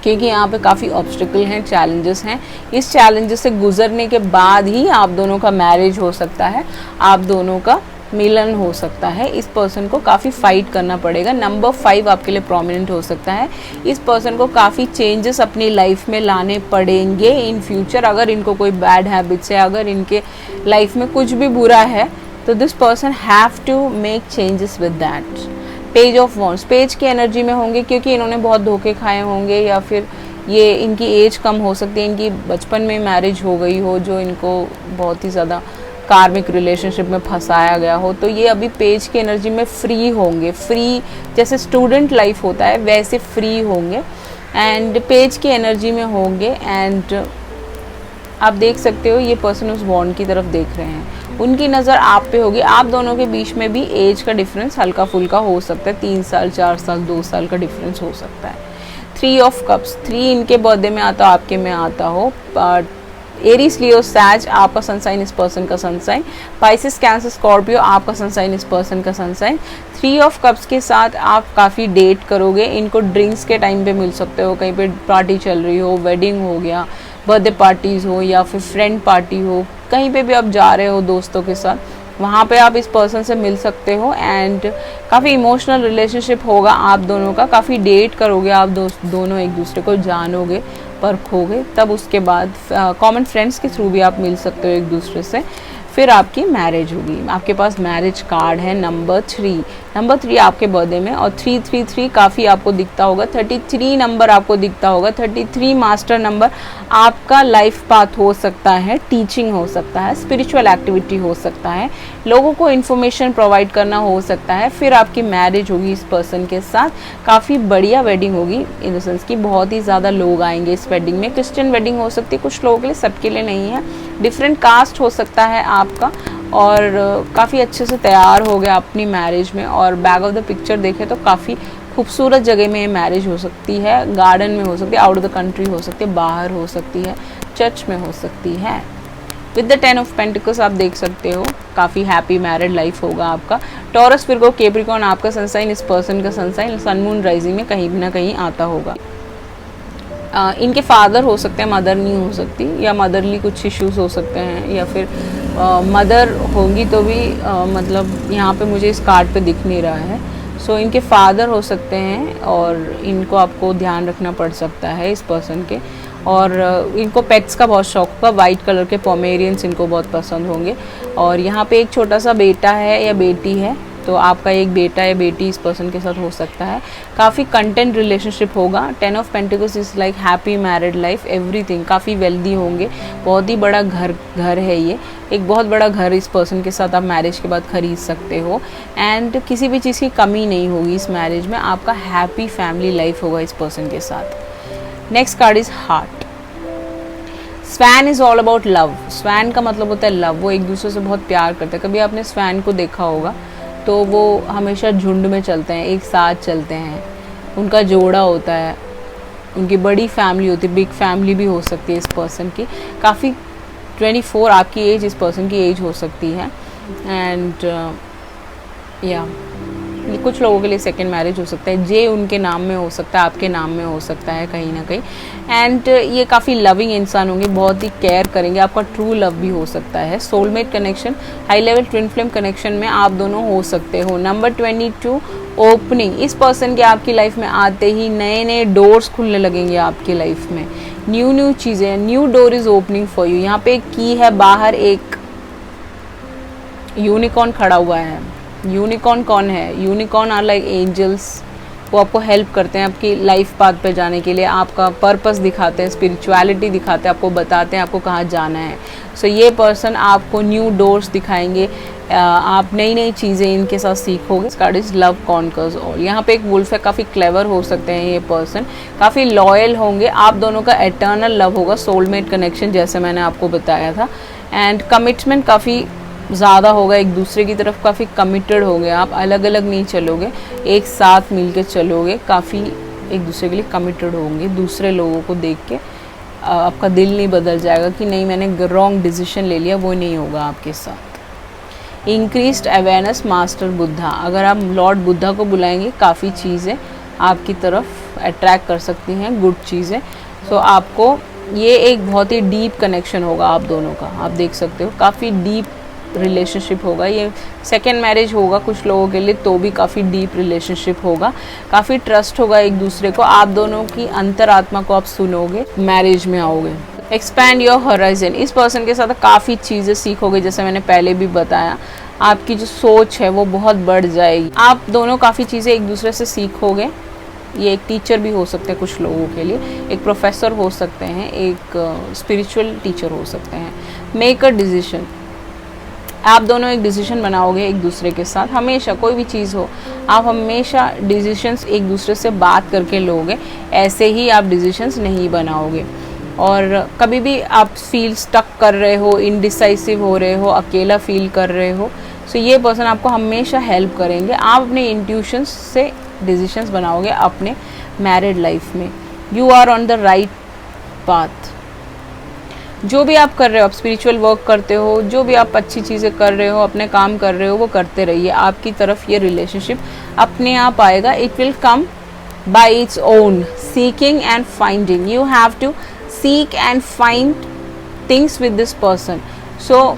[SPEAKER 1] क्योंकि यहाँ पे काफ़ी ऑब्स्टिकल हैं, चैलेंजेस हैं। इस चैलेंजेस से गुजरने के बाद ही आप दोनों का मैरिज हो सकता है, आप दोनों का मिलन हो सकता है। इस पर्सन को काफ़ी फाइट करना पड़ेगा। नंबर 5 आपके लिए प्रोमिनेंट हो सकता है। इस पर्सन को काफ़ी चेंजेस अपनी लाइफ में लाने पड़ेंगे इन फ्यूचर। अगर इनको कोई बैड हैबिट्स है, अगर इनके लाइफ में कुछ भी बुरा है, तो this person have to make changes with that. Page of wands, page की एनर्जी में होंगे, क्योंकि इन्होंने बहुत धोखे खाए होंगे, या फिर ये इनकी एज कम हो सकती है, इनकी बचपन में मैरिज हो गई हो, जो इनको बहुत ही ज़्यादा कार्मिक रिलेशनशिप में फंसाया गया हो, तो ये अभी पेज की एनर्जी में फ्री होंगे। फ्री जैसे स्टूडेंट लाइफ होता है, वैसे फ्री होंगे एंड पेज की एनर्जी में होंगे। एंड आप देख सकते हो ये पर्सन उस बॉन्ड की तरफ देख रहे हैं, उनकी नज़र आप पे होगी। आप दोनों के बीच में भी एज का डिफरेंस हल्का फुल्का हो सकता है, 3 साल 4 साल 2 साल का डिफरेंस हो सकता है। 3 ऑफ कप्स, 3 इनके बर्थडे में आता हो, आपके में आता हो। एरीज, लियो, सैज, आपका सनसाइन इस पर्सन का सनसाइन। पाइसिस, कैंसर, स्कॉर्पियो, आपका सनसाइन इस पर्सन का सनसाइन। 3 ऑफ कप्स के साथ आप काफ़ी डेट करोगे। इनको ड्रिंक्स के टाइम पे मिल सकते हो, कहीं पे पार्टी चल रही हो, वेडिंग हो गया, बर्थडे पार्टीज़ हो, या फिर फ्रेंड पार्टी हो, कहीं पे भी आप जा रहे हो दोस्तों के साथ, वहाँ पे आप इस पर्सन से मिल सकते हो। एंड काफ़ी इमोशनल रिलेशनशिप होगा आप दोनों का, काफ़ी डेट करोगे आप दोनों, एक दूसरे को जानोगे, परखोगे, तब उसके बाद कॉमन फ्रेंड्स के थ्रू भी आप मिल सकते हो एक दूसरे से, फिर आपकी मैरिज होगी। आपके पास मैरिज कार्ड है नंबर 3। नंबर 3 आपके बर्थडे में, और 333 काफ़ी आपको दिखता होगा। 33 नंबर आपको दिखता होगा। 33 मास्टर नंबर आपका लाइफ पाथ हो सकता है, टीचिंग हो सकता है, स्पिरिचुअल एक्टिविटी हो सकता है, लोगों को इन्फॉर्मेशन प्रोवाइड करना हो सकता है। फिर आपकी मैरिज होगी इस पर्सन के साथ, काफ़ी बढ़िया वेडिंग होगी, इन द सेंस कि बहुत ही ज़्यादा लोग आएंगे इस वेडिंग में। क्रिश्चियन वेडिंग हो सकती है कुछ लोगों के लिए, सबके लिए नहीं है। डिफरेंट कास्ट हो सकता है आपका, और काफ़ी अच्छे से तैयार हो गया अपनी मैरिज में। और बैक ऑफ द पिक्चर देखें तो काफ़ी खूबसूरत जगह में मैरिज हो सकती है, गार्डन में हो सकती है, आउट ऑफ द कंट्री हो सकती है, बाहर हो सकती है, चर्च में हो सकती है। विद द 10 ऑफ पेंटिकल्स आप देख सकते हो काफ़ी हैप्पी मैरिड लाइफ होगा आपका। टॉरस, विर्गो, कैप्रिकॉर्न, आपका सनसाइन इस पर्सन का सनसाइन सन मून राइजिंग में कहीं ना कहीं आता होगा। इनके फादर हो सकते हैं, मदर नहीं हो सकती, या मदरली कुछ इश्यूज हो सकते हैं, या फिर मदर होंगी तो भी मतलब यहाँ पे मुझे इस कार्ड पे दिख नहीं रहा है। सो इनके फादर हो सकते हैं, और इनको आपको ध्यान रखना पड़ सकता है इस पर्सन के। और इनको पेट्स का बहुत शौक होगा, वाइट कलर के पोमेरियंस इनको बहुत पसंद होंगे। और यहाँ पे एक छोटा सा बेटा है या बेटी है, तो आपका एक बेटा या बेटी इस पर्सन के साथ हो सकता है। काफ़ी कंटेंट रिलेशनशिप होगा। 10 of pentacles is like happy married life, everything. काफ़ी वेल्दी होंगे, बहुत ही बड़ा घर है ये, एक बहुत बड़ा घर इस पर्सन के साथ आप मैरिज के बाद खरीद सकते हो। एंड किसी भी चीज़ की कमी नहीं होगी इस मैरिज में, आपका हैप्पी फैमिली लाइफ होगा इस पर्सन के साथ। Next card is heart. Swan is all about love. Swan का मतलब होता है लव, वो एक दूसरे से बहुत प्यार करते हैं। कभी आपने स्वैन को देखा होगा, तो वो हमेशा झुंड में चलते हैं, एक साथ चलते हैं, उनका जोड़ा होता है, उनकी बड़ी फैमिली होती है, बिग फैमिली भी हो सकती है इस पर्सन की। काफ़ी 24 आपकी एज इस पर्सन की एज हो सकती है। एंड या ये कुछ लोगों के लिए सेकंड मैरिज हो सकता है। जे उनके नाम में हो सकता है, आपके नाम में हो सकता है कहीं ना कहीं। एंड ये काफ़ी लविंग इंसान होंगे, बहुत ही केयर करेंगे, आपका ट्रू लव भी हो सकता है। Soulmate connection, high level twin flame connection में आप दोनों हो सकते हो। Number 22 opening. इस पर्सन के आपकी लाइफ में आते ही नए नए डोर्स खुलने लगेंगे आपकी लाइफ में, न्यू चीज़ें, new door is opening for you. यहाँ पे एक की है, बाहर एक यूनिकॉर्न खड़ा हुआ है। यूनिकॉर्न कौन है? यूनिकॉर्न आर लाइक एंजल्स, वो आपको हेल्प करते हैं आपकी लाइफ पाथ पे जाने के लिए, आपका पर्पस दिखाते हैं, स्पिरिचुअलिटी दिखाते हैं, आपको बताते हैं आपको कहाँ जाना है। सो ये पर्सन आपको न्यू डोर्स दिखाएंगे, आप नई नई चीज़ें इनके साथ सीखोगे। Card is love conquers all. यहाँ पे एक वुल्फ है, काफ़ी क्लेवर हो सकते हैं ये पर्सन, काफ़ी लॉयल होंगे, आप दोनों का एटर्नल लव होगा, सोलमेट कनेक्शन जैसे मैंने आपको बताया था। एंड कमिटमेंट काफ़ी ज़्यादा होगा, एक दूसरे की तरफ काफ़ी कमिटेड होंगे आप, अलग अलग नहीं चलोगे, एक साथ मिलके चलोगे, काफ़ी एक दूसरे के लिए कमिटेड होंगे। दूसरे लोगों को देख के आपका दिल नहीं बदल जाएगा कि नहीं मैंने रॉन्ग डिसीजन ले लिया, वो नहीं होगा आपके साथ। इंक्रीज्ड अवेयरनेस मास्टर बुद्धा, अगर आप लॉर्ड बुद्धा को बुलाएंगे काफ़ी चीज़ें आपकी तरफ अट्रैक्ट कर सकती हैं, गुड चीज़ें। सो आपको ये एक बहुत ही डीप कनेक्शन होगा आप दोनों का, आप देख सकते हो काफ़ी डीप रिलेशनशिप होगा। ये सेकेंड मैरिज होगा कुछ लोगों के लिए, तो भी काफ़ी डीप रिलेशनशिप होगा, काफ़ी ट्रस्ट होगा एक दूसरे को, आप दोनों की अंतरात्मा को आप सुनोगे, मैरिज में आओगे। एक्सपैंड योर हॉराइजन, इस पर्सन के साथ काफ़ी चीज़ें सीखोगे, जैसे मैंने पहले भी बताया, आपकी जो सोच है वो बहुत बढ़ जाएगी, आप दोनों काफ़ी चीज़ें एक दूसरे से सीखोगे। ये एक टीचर भी हो सकते हैं कुछ लोगों के लिए, एक प्रोफेसर हो सकते हैं, एक स्पिरिचुअल टीचर हो सकते हैं। मेक अ डिसीजन, आप दोनों एक डिसीजन बनाओगे एक दूसरे के साथ, हमेशा कोई भी चीज़ हो आप हमेशा डिसीजंस एक दूसरे से बात करके लोगे, ऐसे ही आप डिसीजंस नहीं बनाओगे। और कभी भी आप फील स्टक कर रहे हो, इनडिसाइसिव हो रहे हो, अकेला फील कर रहे हो, सो ये पर्सन आपको हमेशा हेल्प करेंगे, आप अपने इंट्यूशंस से डिसीजंस बनाओगे अपने मैरिड लाइफ में। You are on the right path, जो भी आप कर रहे हो, आप स्पिरिचुअल वर्क करते हो, जो भी आप अच्छी चीज़ें कर रहे हो, अपने काम कर रहे हो, वो करते रहिए, आपकी तरफ ये रिलेशनशिप अपने आप आएगा। It will come by its own, seeking and finding, you have to seek and find things with this person. So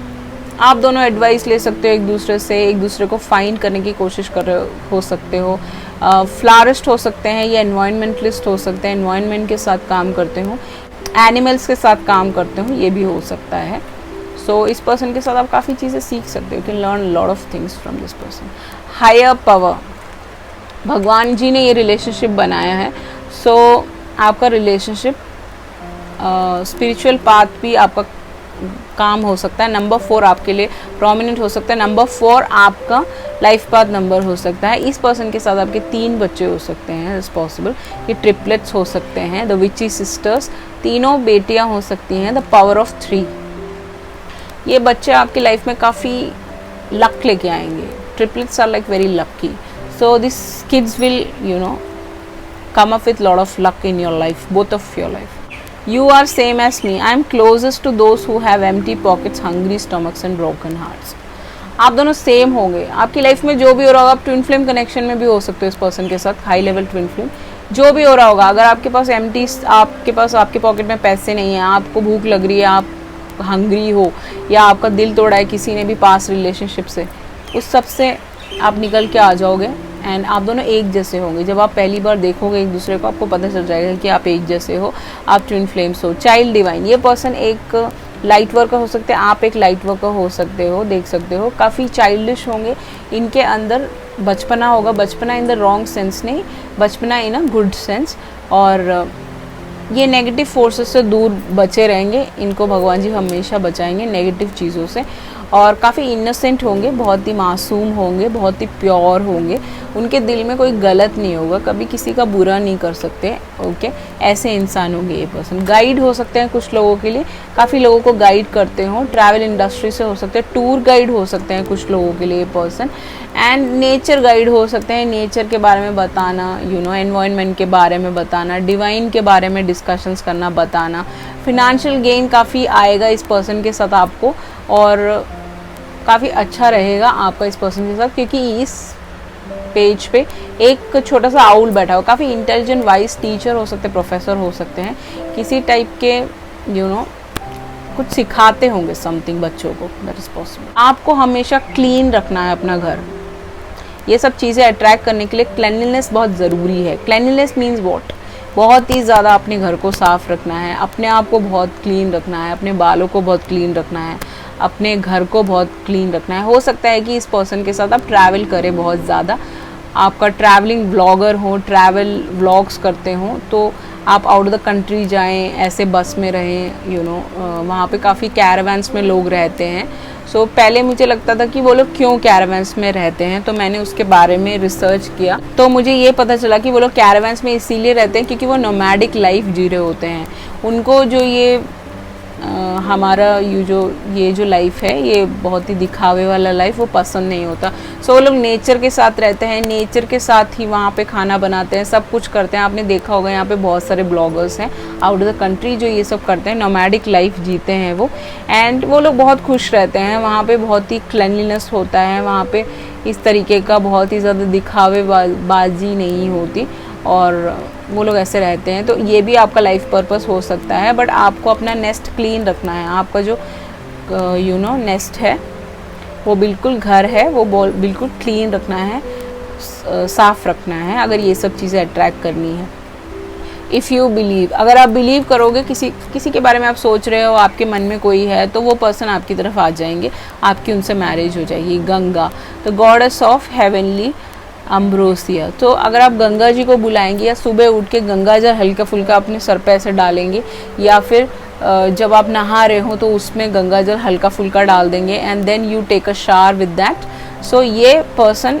[SPEAKER 1] आप दोनों एडवाइस ले सकते हो एक दूसरे से, एक दूसरे को फाइंड करने की कोशिश कर रहे हो सकते हो, फ्लारिस्ट हो सकते हैं या एनवायरमेंटलिस्ट हो सकते हैं, एनवायरमेंट के साथ काम करते हो, एनिमल्स के साथ काम करते हो, ये भी हो सकता है। सो इस पर्सन के साथ आप काफ़ी चीज़ें सीख सकते हो, you can learn lot of things from this person. Higher power, भगवान जी ने ये रिलेशनशिप बनाया है, सो आपका रिलेशनशिप स्पिरिचुअल पाथ भी आपका काम हो सकता है। नंबर 4 आपके लिए प्रोमिनेंट हो सकता है, नंबर 4 आपका लाइफ पाथ नंबर हो सकता है। इस पर्सन के साथ आपके 3 बच्चे हो सकते हैं, इट्स पॉसिबल, ये ट्रिपलेट्स हो सकते हैं, द विची सिस्टर्स, तीनों बेटियां हो सकती हैं, द पावर ऑफ 3। ये बच्चे आपकी लाइफ में काफ़ी लक लेके आएंगे, triplets are like very lucky, so this kids will you know come up with lot of luck in your life, both of your life. You are same as me, I am closest to those who have empty pockets, hungry stomachs and broken hearts. आप दोनों same होंगे, आपकी life में जो भी हो रहा होगा, आप ट्विन फ्लेम कनेक्शन में भी हो सकते हो इस पर्सन के साथ, हाई लेवल ट्विन फ्लेम, जो भी हो रहा होगा, अगर आपके पास एम्प्टी, आपके पॉकेट में पैसे नहीं है, आपको भूख लग रही है, आप हंग्री हो, या आपका दिल तोड़ा है किसी ने भी पास रिलेशनशिप से, उस सब से आप निकल के आ जाओगे एंड आप दोनों एक जैसे होंगे। जब आप पहली बार देखोगे एक दूसरे को, आपको पता चल जाएगा कि आप एक जैसे हो, आप ट्विन फ्लेम्स हो। चाइल्ड डिवाइन, ये पर्सन एक लाइट वर्कर हो सकते हैं, आप एक लाइट वर्कर हो सकते हो, देख सकते हो, काफ़ी चाइल्डिश होंगे, इनके अंदर बचपना होगा, बचपना इन द रॉन्ग सेंस नहीं, बचपना इन अ गुड सेंस, और ये नेगेटिव फोर्सेस से दूर बचे रहेंगे, इनको भगवान जी हमेशा बचाएंगे नेगेटिव चीज़ों से, और काफ़ी इनोसेंट होंगे, बहुत ही मासूम होंगे, बहुत ही प्योर होंगे, उनके दिल में कोई गलत नहीं होगा, कभी किसी का बुरा नहीं कर सकते, ओके, ऐसे इंसान होंगे ये पर्सन। गाइड हो सकते हैं कुछ लोगों के लिए, काफ़ी लोगों को गाइड करते हो, ट्रैवल इंडस्ट्री से हो सकते हैं, टूर गाइड हो सकते हैं कुछ लोगों के लिए ये पर्सन, एंड नेचर गाइड हो सकते हैं, नेचर के बारे में बताना, यू नो, एनवायरनमेंट के बारे में बताना, डिवाइन के बारे में डिस्कशंस करना, बताना। फिनेंशियल गेन काफ़ी आएगा इस पर्सन के साथ आपको, और काफ़ी अच्छा रहेगा आपका इस पर्सन के साथ, क्योंकि इस पेज पे एक छोटा सा आउल बैठा हो, काफ़ी इंटेलिजेंट वाइज टीचर हो सकते हैं, प्रोफेसर हो सकते हैं, किसी टाइप के यू नो कुछ सिखाते होंगे समथिंग बच्चों को, दैट इज़ पॉसिबल। आपको हमेशा क्लीन रखना है अपना घर, ये सब चीज़ें अट्रैक्ट करने के लिए क्लेanलीनेस बहुत ज़रूरी है। क्लेanलीनेस मीन्स वॉट, बहुत ही ज़्यादा अपने घर को साफ़ रखना है, अपने आप को बहुत क्लीन रखना है, अपने बालों को बहुत क्लीन रखना है, अपने घर को बहुत क्लीन रखना है। हो सकता है कि इस पर्सन के साथ आप ट्रैवल करें बहुत ज़्यादा, आपका ट्रैवलिंग ब्लॉगर हो, ट्रैवल व्लॉग्स करते हो, तो आप आउट ऑफ द कंट्री जाएं, ऐसे बस में रहें, वहाँ पे काफ़ी कैरावैन्स में लोग रहते हैं। सो पहले मुझे लगता था कि वो लोग क्यों कैरावैन्स में रहते हैं, तो मैंने उसके बारे में रिसर्च किया, तो मुझे ये पता चला कि वो लोग कैरावैन्स में इसीलिए रहते हैं क्योंकि वो नोमैडिक लाइफ जी रहे होते हैं। उनको जो ये हमारा ये जो लाइफ है, ये बहुत ही दिखावे वाला लाइफ वो पसंद नहीं होता। सो वो लोग नेचर के साथ रहते हैं, नेचर के साथ ही वहाँ पे खाना बनाते हैं, सब कुछ करते हैं। आपने देखा होगा यहाँ पे बहुत सारे ब्लॉगर्स हैं आउट ऑफ द कंट्री जो ये सब करते हैं, नोमैडिक लाइफ जीते हैं वो, एंड वो लोग बहुत खुश रहते हैं। वहाँ पे बहुत ही क्लीनलीनेस होता है, वहाँ पे इस तरीके का बहुत ही ज़्यादा दिखावे बाजी नहीं होती, और वो लोग ऐसे रहते हैं। तो ये भी आपका लाइफ पर्पस हो सकता है, बट आपको अपना नेस्ट क्लीन रखना है। आपका जो नेस्ट है वो बिल्कुल घर है, वो बिल्कुल क्लीन रखना है, साफ़ रखना है, अगर ये सब चीज़ें अट्रैक्ट करनी है। इफ़ यू बिलीव, अगर आप बिलीव करोगे, किसी के बारे में आप सोच रहे हो, आपके मन में कोई है, तो वो पर्सन आपकी तरफ आ जाएंगे, आपकी उनसे मैरिज हो जाएगी। Ganga, the goddess of heavenly ambrosia, तो अगर आप गंगा जी को बुलाएंगे या सुबह उठ के गंगा जल हल्का फुल्का अपने सर पे ऐसे डालेंगे, या फिर जब आप नहा रहे हो तो उसमें गंगा जल हल्का फुल्का डाल देंगे, and then you take a shower with that, so ये पर्सन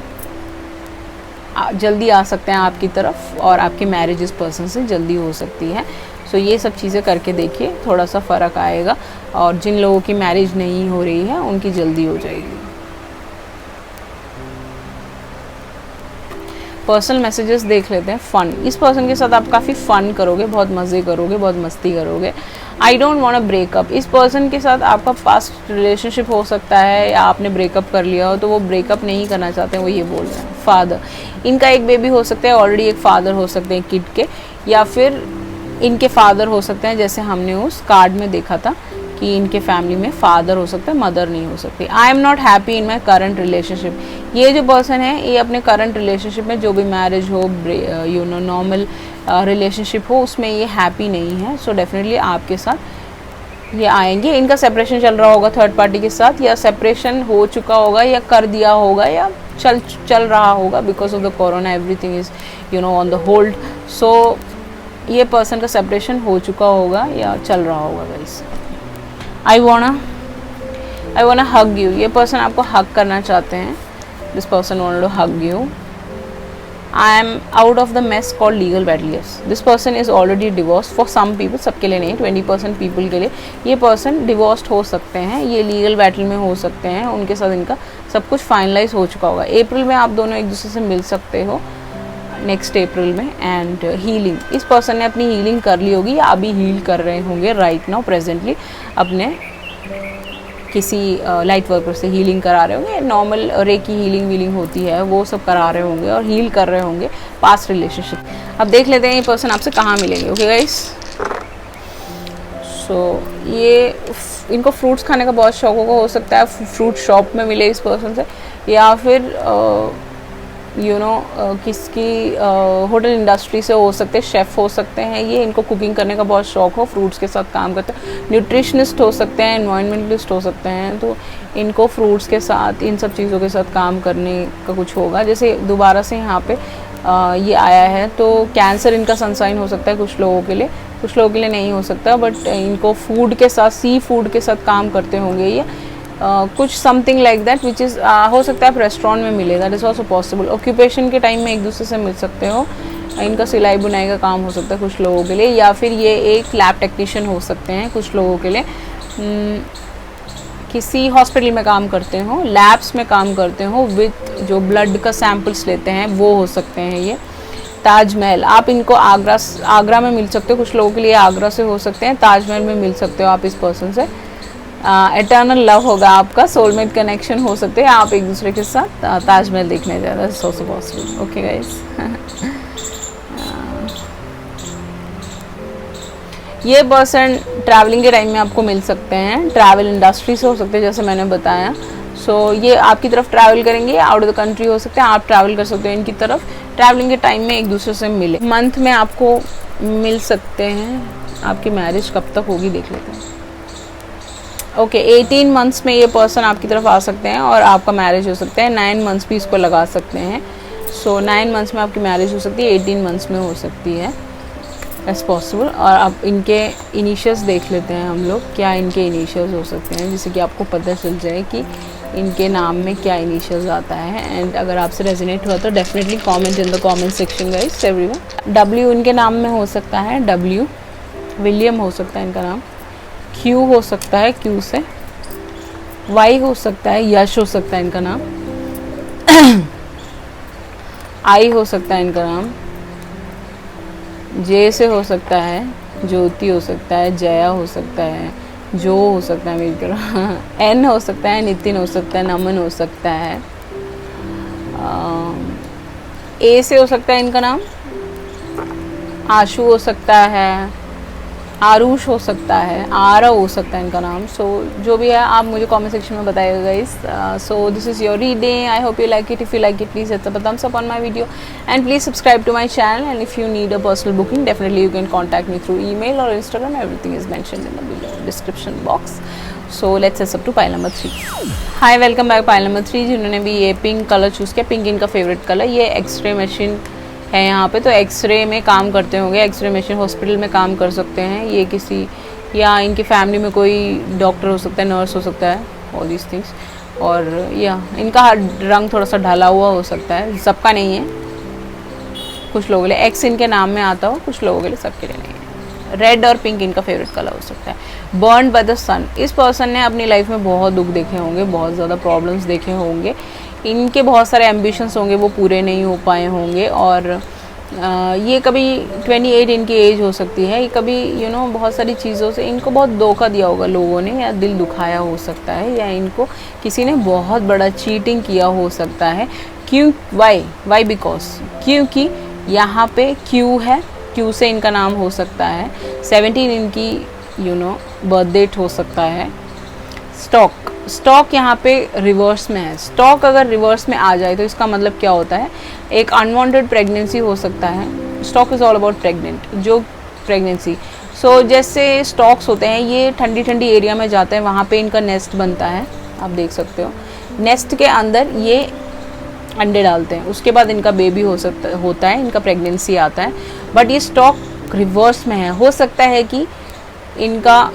[SPEAKER 1] जल्दी आ सकते हैं आपकी तरफ, और आपकी मैरिज इस पर्सन से जल्दी हो सकती है। सो ये सब चीज़ें करके देखिए, थोड़ा सा फ़र्क आएगा, और जिन लोगों की मैरिज नहीं हो रही है उनकी जल्दी हो जाएगी। पर्सनल मैसेजेस देख लेते हैं। फ़न, इस पर्सन के साथ आप काफ़ी फ़न करोगे, बहुत मज़े करोगे, बहुत मस्ती करोगे। I don't want a breakup, इस पर्सन के साथ आपका पास्ट रिलेशनशिप हो सकता है, या आपने ब्रेकअप कर लिया हो, तो वो ब्रेकअप नहीं करना चाहते हैं, वो ये बोल रहे हैं। फादर, इनका एक बेबी हो सकता है, ऑलरेडी एक फादर हो सकते हैं किड के, या फिर इनके फादर हो सकते हैं, जैसे हमने उस कार्ड में देखा था कि इनके फैमिली में फादर हो सकता है, मदर नहीं हो सकती। I am not happy in my current relationship, ये जो पर्सन है ये अपने करंट रिलेशनशिप में, जो भी मैरिज हो, नॉर्मल रिलेशनशिप हो, उसमें ये हैप्पी नहीं है। सो डेफिनेटली आपके साथ ये आएंगे। इनका सेपरेशन चल रहा होगा थर्ड पार्टी के साथ, या सेपरेशन हो चुका होगा, या कर दिया होगा, या चल रहा होगा। Because of the corona everything is on the hold. So ये पर्सन का सेपरेशन हो चुका होगा या चल रहा होगा गाइस। आई वाना हग यू, ये पर्सन आपको हग करना चाहते हैं। This person wanted to hug you. I am out of the mess called legal battles, this person is already divorce for some people, सबके लिए नहीं, 20% पीपल के लिए ये पर्सन डिवोर्स्ड हो सकते हैं, ये लीगल बैटल में हो सकते हैं, उनके साथ इनका सब कुछ फाइनलाइज हो चुका होगा। अप्रैल में आप दोनों एक दूसरे से मिल सकते हो, नेक्स्ट अप्रैल में। एंड हीलिंग, इस पर्सन ने अपनी हीलिंग कर ली होगी, या अभी हील कर रहे होंगे राइट नाउ प्रेजेंटली, अपने किसी लाइट वर्कर से हीलिंग करा रहे होंगे, नॉर्मल रेकी हीलिंग वीलिंग होती है वो सब करा रहे होंगे, और हील कर रहे होंगे पास्ट रिलेशनशिप। अब देख लेते हैं ये पर्सन आपसे कहाँ मिलेंगे। ओके गाइस, सो ये इनको फ्रूट्स खाने का बहुत शौक होगा, हो सकता है फ्रूट शॉप में मिले इस पर्सन से, या फिर किसकी होटल इंडस्ट्री से हो सकते हैं, शेफ़ हो सकते हैं ये, इनको कुकिंग करने का बहुत शौक हो, फ्रूट्स के साथ काम करते हैं, न्यूट्रिशनिस्ट हो सकते हैं, एनवायरमेंटलिस्ट हो सकते हैं, तो इनको फ्रूट्स के साथ, इन सब चीज़ों के साथ काम करने का कुछ होगा। जैसे दोबारा से यहाँ पे ये आया है, तो कैंसर इनका सनसाइन हो सकता है कुछ लोगों के लिए, कुछ लोगों के लिए नहीं हो सकता, बट इनको फूड के साथ, सी फूड के साथ काम करते होंगे ये, कुछ something like that which is हो सकता है आप रेस्टोरेंट में मिले, that is also possible. Occupation के टाइम में एक दूसरे से मिल सकते हो, इनका सिलाई बुनाई का काम हो सकता है कुछ लोगों के लिए, या फिर ये एक लैब टेक्नीशियन हो सकते हैं कुछ लोगों के लिए, किसी हॉस्पिटल में काम करते हो, लैब्स में काम करते हो, विथ जो ब्लड का सैम्पल्स लेते हैं वो हो सकते हैं ये। ताजमहल, आप इनको आगरा में मिल सकते हो, कुछ लोगों के लिए आगरा से हो सकते हैं, ताजमहल में मिल सकते हो आप इस पर्सन से। एटर्नल लव होगा आपका, सोलमेट कनेक्शन हो सकते हैं आप एक दूसरे के साथ, ताजमहल देखने जा रहा है, सो पॉसिबल। ओके गाइस, ये पर्सन ट्रैवलिंग के टाइम में आपको मिल सकते हैं, ट्रैवल इंडस्ट्री से हो सकते हैं जैसे मैंने बताया। सो ये आपकी तरफ ट्रैवल करेंगे, आउट ऑफ द कंट्री हो सकते हैं, आप ट्रैवल कर सकते हो इनकी तरफ, ट्रैवलिंग के टाइम में एक दूसरे से मिले। मंथ में आपको मिल सकते हैं, आपकी मैरिज कब तक होगी देख लेते हैं। ओके, 18 मंथ्स में ये पर्सन आपकी तरफ आ सकते हैं और आपका मैरिज हो सकता है, 9 मंथ्स भी इसको लगा सकते हैं। सो 9 मंथ्स में आपकी मैरिज हो सकती है, 18 मंथ्स में हो सकती है एज पॉसिबल। और आप इनके इनिशियल्स देख लेते हैं हम लोग, क्या इनके इनिशियल्स हो सकते हैं, जिससे कि आपको पता चल जाए कि इनके नाम में क्या इनिशियल्स आता है। एंड अगर आपसे रेजोनेट हुआ तो definitely comment in the comment section guys everyone. W इनके नाम में हो सकता है, डब्ल्यू विलियम हो सकता है इनका नाम, क्यू हो सकता है, क्यू से वाई हो सकता है, यश हो सकता है इनका नाम, आई हो सकता है इनका नाम, जे से हो सकता है, ज्योति हो सकता है, जया हो सकता है, जो हो सकता है मेरी तरह, एन हो सकता है, नितिन हो सकता है, नमन हो सकता है, ए से हो सकता है इनका नाम, आशु हो सकता है, आरुष हो सकता है, आरव हो सकता है इनका नाम। सो जो भी है आप मुझे कमेंट सेक्शन में बताइएगा guys. So this is your reading, I hope you like it. If you like it please hit the thumbs up on my video and please subscribe to my channel, and if you need a personal booking definitely you can contact me through email or Instagram, everything is mentioned in the below description box. So let's set up to pile number 3. Hi, welcome back pile number 3। जिन्होंने भी ये pink colour choose किया, pink इनका favourite colour, ये x ray machine है यहाँ पे, तो एक्सरे में काम करते होंगे, एक्सरे मशीन हॉस्पिटल में काम कर सकते हैं ये किसी, या इनकी फैमिली में कोई डॉक्टर हो सकता है, नर्स हो सकता है, ऑल दीज थिंग्स। और या इनका रंग थोड़ा सा ढला हुआ हो सकता है, सबका नहीं है, कुछ लोगों के लिए एक्स इनके नाम में आता हो, कुछ लोगों के लिए, सबके लिए नहीं है। रेड और पिंक इनका फेवरेट कलर हो सकता है। बर्न्ड बाय द सन, इस पर्सन ने अपनी लाइफ में बहुत दुख देखे होंगे, बहुत ज़्यादा प्रॉब्लम्स देखे होंगे, इनके बहुत सारे एम्बिशंस होंगे वो पूरे नहीं हो पाए होंगे, और ये कभी 28 इनकी एज हो सकती है, ये कभी बहुत सारी चीज़ों से इनको बहुत धोखा दिया होगा लोगों ने, या दिल दुखाया हो सकता है, या इनको किसी ने बहुत बड़ा चीटिंग किया हो सकता है। क्यों, वाई बिकॉज, क्योंकि यहाँ पे क्यू है, क्यू से इनका नाम हो सकता है, 17 इनकी बर्थ डेट हो सकता है। स्टॉक यहाँ पे रिवर्स में है। स्टॉक अगर रिवर्स में आ जाए तो इसका मतलब क्या होता है, एक अनवांटेड प्रेगनेंसी हो सकता है। Stock is all about pregnant, जो प्रेगनेंसी। सो जैसे स्टॉक्स होते हैं ये ठंडी ठंडी एरिया में जाते हैं, वहाँ पे इनका नेस्ट बनता है, आप देख सकते हो। नेस्ट के अंदर ये अंडे डालते हैं, उसके बाद इनका बेबी होता है, इनका प्रेगनेंसी आता है। बट ये स्टॉक रिवर्स में है, हो सकता है कि इनका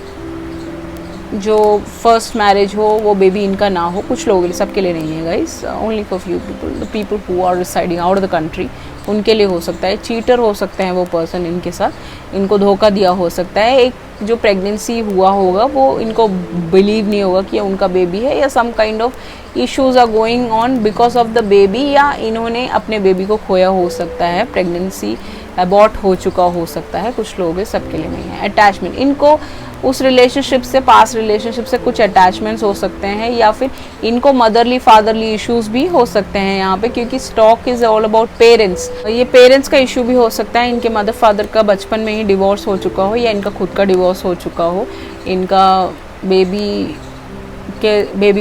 [SPEAKER 1] जो फर्स्ट मैरिज हो वो बेबी इनका ना हो, कुछ लोगों के लिए, सबके लिए नहीं है guys, only for few people, the people who are residing out the country, उनके लिए हो सकता है। चीटर हो सकते हैं वो पर्सन इनके साथ, इनको धोखा दिया हो सकता है। एक जो प्रेगनेंसी हुआ होगा वो इनको बिलीव नहीं होगा कि उनका बेबी है, या some kind of issues are going on because of the baby, या इन्होंने अपने बेबी को खोया हो सकता है, प्रेगनेंसी अबॉर्ट हो चुका हो सकता है, कुछ लोग, सबके लिए नहीं है। अटैचमेंट, इनको उस रिलेशनशिप से, पास रिलेशनशिप से कुछ अटैचमेंट्स हो सकते हैं, या फिर इनको मदरली फादरली इश्यूज भी हो सकते हैं यहाँ पे, क्योंकि stock is all about parents. ये पेरेंट्स का इशू भी हो सकता है, इनके मदर फादर का बचपन में ही डिवोर्स हो चुका हो, या इनका खुद का डिवोर्स हो चुका हो, इनका बेबी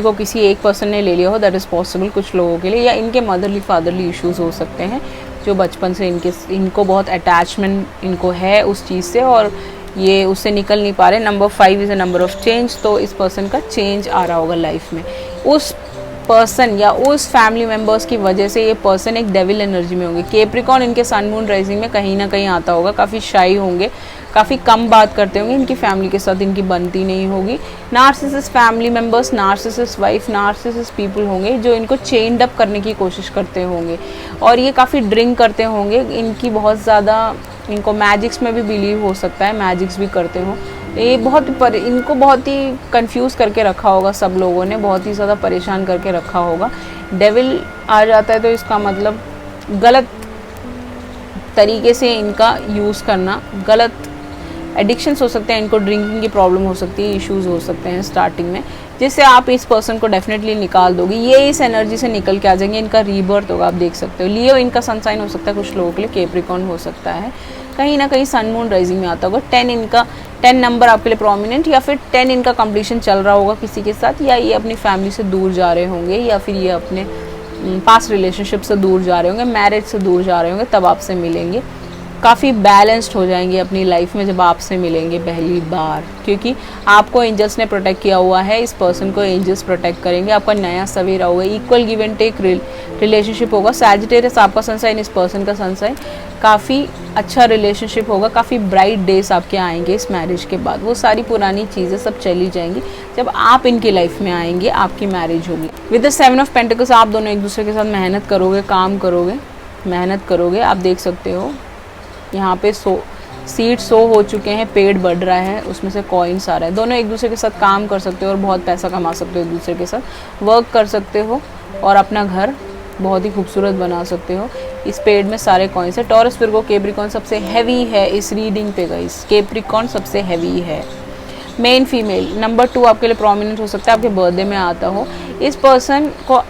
[SPEAKER 1] को किसी एक पर्सन ने ले लिया हो, दैट इज़ पॉसिबल कुछ लोगों के लिए। या इनके मदरली फादरली इश्यूज हो सकते हैं, जो बचपन से इनको बहुत अटैचमेंट इनको है उस चीज़ से, और ये उससे निकल नहीं पा रहे। Number 5 is a number of change, तो इस पर्सन का चेंज आ रहा होगा लाइफ में। उस पर्सन या उस फैमिली मेम्बर्स की वजह से ये पर्सन एक डेविल एनर्जी में होंगे। कैप्रिकॉर्न इनके सन मून राइजिंग में कहीं ना कहीं आता होगा, काफ़ी शाई होंगे, काफ़ी कम बात करते होंगे, इनकी फैमिली के साथ इनकी बनती नहीं होगी। Narcissist family members, narcissist wife, narcissist people होंगे जो इनको चेंड अप करने की कोशिश करते होंगे, और ये काफ़ी ड्रिंक करते होंगे, इनकी बहुत ज़्यादा, इनको मैजिक्स में भी बिलीव हो सकता है, मैजिक्स भी करते हो। ये इनको बहुत ही कंफ्यूज करके रखा होगा सब लोगों ने, बहुत ही ज़्यादा परेशान करके रखा होगा। डेविल आ जाता है तो इसका मतलब गलत तरीके से इनका यूज़ करना, गलत एडिक्शंस हो सकते हैं, इनको ड्रिंकिंग की प्रॉब्लम हो सकती है, इश्यूज़ हो सकते हैं स्टार्टिंग में, जिससे आप इस पर्सन को डेफिनेटली निकाल दोगे। ये इस एनर्जी से निकल के आ जाएंगे, इनका रीबर्थ होगा, आप देख सकते हो। लियो इनका सन साइन हो सकता है कुछ लोगों के लिए, कैप्रिकॉर्न हो सकता है, कहीं ना कहीं सन मून राइजिंग में आता होगा। 10 नंबर आपके लिए प्रोमिनेंट, या फिर 10 इनका कंप्लीशन चल रहा होगा किसी के साथ, या ये अपनी फैमिली से दूर जा रहे होंगे, या फिर ये अपने पास्ट रिलेशनशिप से दूर जा रहे होंगे, मैरिज से दूर जा रहे होंगे, तब आपसे मिलेंगे। काफ़ी बैलेंस्ड हो जाएंगे अपनी लाइफ में जब आपसे मिलेंगे पहली बार, क्योंकि आपको एंजल्स ने प्रोटेक्ट किया हुआ है, इस पर्सन को एंजल्स प्रोटेक्ट करेंगे, आपका नया सवेरा होगा, equal give and take relationship होगा। सैजिटेरियस आपका सनसाइन, इस पर्सन का सनसाइन, काफ़ी अच्छा रिलेशनशिप होगा, काफ़ी ब्राइट डेज आपके आएंगे इस मैरिज के बाद। वो सारी पुरानी चीज़ें सब चली जाएंगी, जब आप इनकी लाइफ में आएंगे आपकी मैरिज होगी। विद द 7 ऑफ पेंटिकल्स आप दोनों एक दूसरे के साथ मेहनत करोगे, काम करोगे, मेहनत करोगे। आप देख सकते हो यहाँ पे सीड सो हो चुके हैं, पेड़ बढ़ रहा है, उसमें से कॉइन्स आ रहा है। दोनों एक दूसरे के साथ काम कर सकते हो और बहुत पैसा कमा सकते हो, एक दूसरे के साथ वर्क कर सकते हो और अपना घर बहुत ही खूबसूरत बना सकते हो। इस पेड़ में सारे कॉइन्स है। टॉरस, विर्गो, कैप्रिकॉर्न सबसे हैवी है इस रीडिंग पे गाइस। कैप्रिकॉर्न सबसे हैवी है। मेन फीमेल नंबर 2 आपके लिए प्रोमिनेंट हो सकता है, आपके बर्थडे में आता हो। इस पर्सन को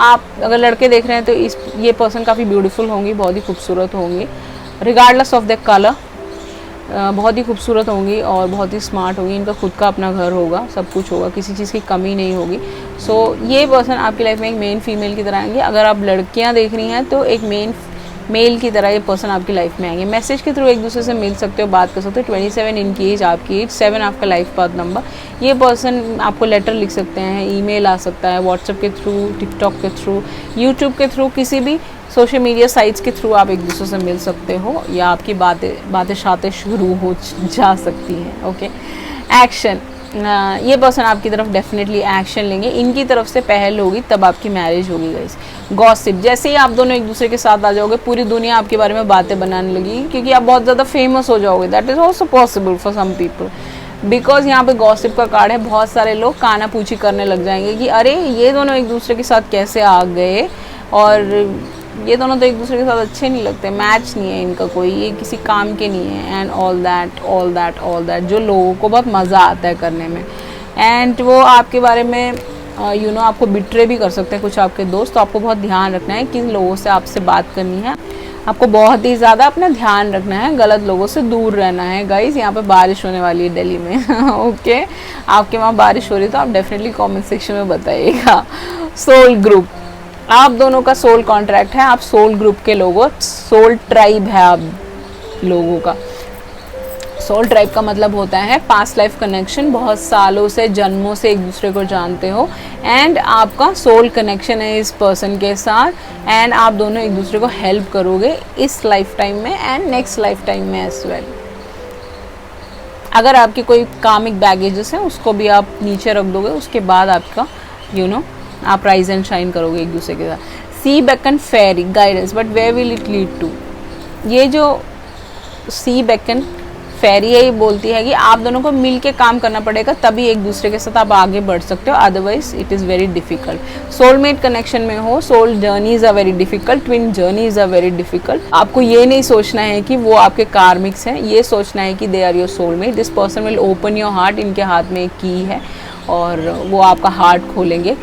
[SPEAKER 1] आप अगर लड़के देख रहे हैं तो ये पर्सन काफ़ी ब्यूटीफुल होंगी, बहुत ही खूबसूरत होंगी, रिगार्डलेस ऑफ द कलर। बहुत ही खूबसूरत होंगी और बहुत ही स्मार्ट होंगी। इनका खुद का अपना घर होगा, सब कुछ होगा, किसी चीज़ की कमी नहीं होगी। सो ये पर्सन आपकी लाइफ में एक मेन फीमेल की तरह आएंगे। अगर आप लड़कियां देख रही हैं तो एक मेल की तरह ये पर्सन आपकी लाइफ में आएंगे। मैसेज के थ्रू एक दूसरे से मिल सकते हो, बात कर सकते हो। 27 इनकी एज, आपकी एज, 7 आपका लाइफ पाथ नंबर। ये पर्सन आपको लेटर लिख सकते हैं, ईमेल आ सकता है, व्हाट्सएप के थ्रू, टिकटॉक के थ्रू, यूट्यूब के थ्रू, किसी भी सोशल मीडिया साइट्स के थ्रू आप एक दूसरे से मिल सकते हो, या आपकी बातें शातें शुरू हो जा सकती हैं। ओके, एक्शन, ये पर्सन आपकी तरफ डेफिनेटली एक्शन लेंगे। इनकी तरफ से पहल होगी तब आपकी मैरिज होगी गाइस। गॉसिप, जैसे ही आप दोनों एक दूसरे के साथ आ जाओगे पूरी दुनिया आपके बारे में बातें बनाने लगेगी, क्योंकि आप बहुत ज़्यादा फेमस हो जाओगे। That is also possible for some people, because यहाँ पे गॉसिप का कार्ड है। बहुत सारे लोग काना पूछी करने लग जाएंगे कि अरे ये दोनों एक दूसरे के साथ कैसे आ गए, और ये दोनों तो एक दूसरे के साथ अच्छे नहीं लगते, मैच नहीं है इनका कोई, ये किसी काम के नहीं है, एंड ऑल दैट जो लोगों को बहुत मज़ा आता है करने में। एंड वो आपके बारे में आपको बिट्रे भी कर सकते हैं कुछ आपके दोस्त। तो आपको बहुत ध्यान रखना है किन लोगों से आपसे बात करनी है, आपको बहुत ही ज़्यादा अपना ध्यान रखना है, गलत लोगों से दूर रहना है गाइज। यहाँ पे बारिश होने वाली है दिल्ली में ओके, आपके वहाँ बारिश हो रही है तो आप डेफिनेटली कमेंट सेक्शन में बताइएगा। सोल ग्रुप, आप दोनों का सोल कॉन्ट्रैक्ट है, आप सोल ग्रुप के लोगों, सोल ट्राइब है आप लोगों का। सोल ट्राइब का मतलब होता है पास्ट लाइफ कनेक्शन, बहुत सालों से, जन्मों से एक दूसरे को जानते हो, एंड आपका सोल कनेक्शन है इस पर्सन के साथ, एंड आप दोनों एक दूसरे को हेल्प करोगे इस लाइफ टाइम में एंड नेक्स्ट लाइफ टाइम में एज वेल। अगर आपके कोई कामिक बैगेजेस हैं उसको भी आप नीचे रख दोगे, उसके बाद आपका आप राइज एंड शाइन करोगे एक दूसरे के साथ। Sea beacon fairy guidance, but where will it lead to. ये जो सी बेकन फेरी है ये बोलती है कि आप दोनों को मिल के काम करना पड़ेगा, तभी एक दूसरे के साथ आप आगे बढ़ सकते हो, otherwise it is very difficult. Soulmate connection में हो, soul journeys are very difficult, twin journeys are very difficult. आपको ये नहीं सोचना है कि वो आपके कार्मिक्स हैं, ये सोचना है कि they are your soulmate. This person will open your heart, इनके हाथ में एक की है और वो आपका हार्ट खोलेंगे।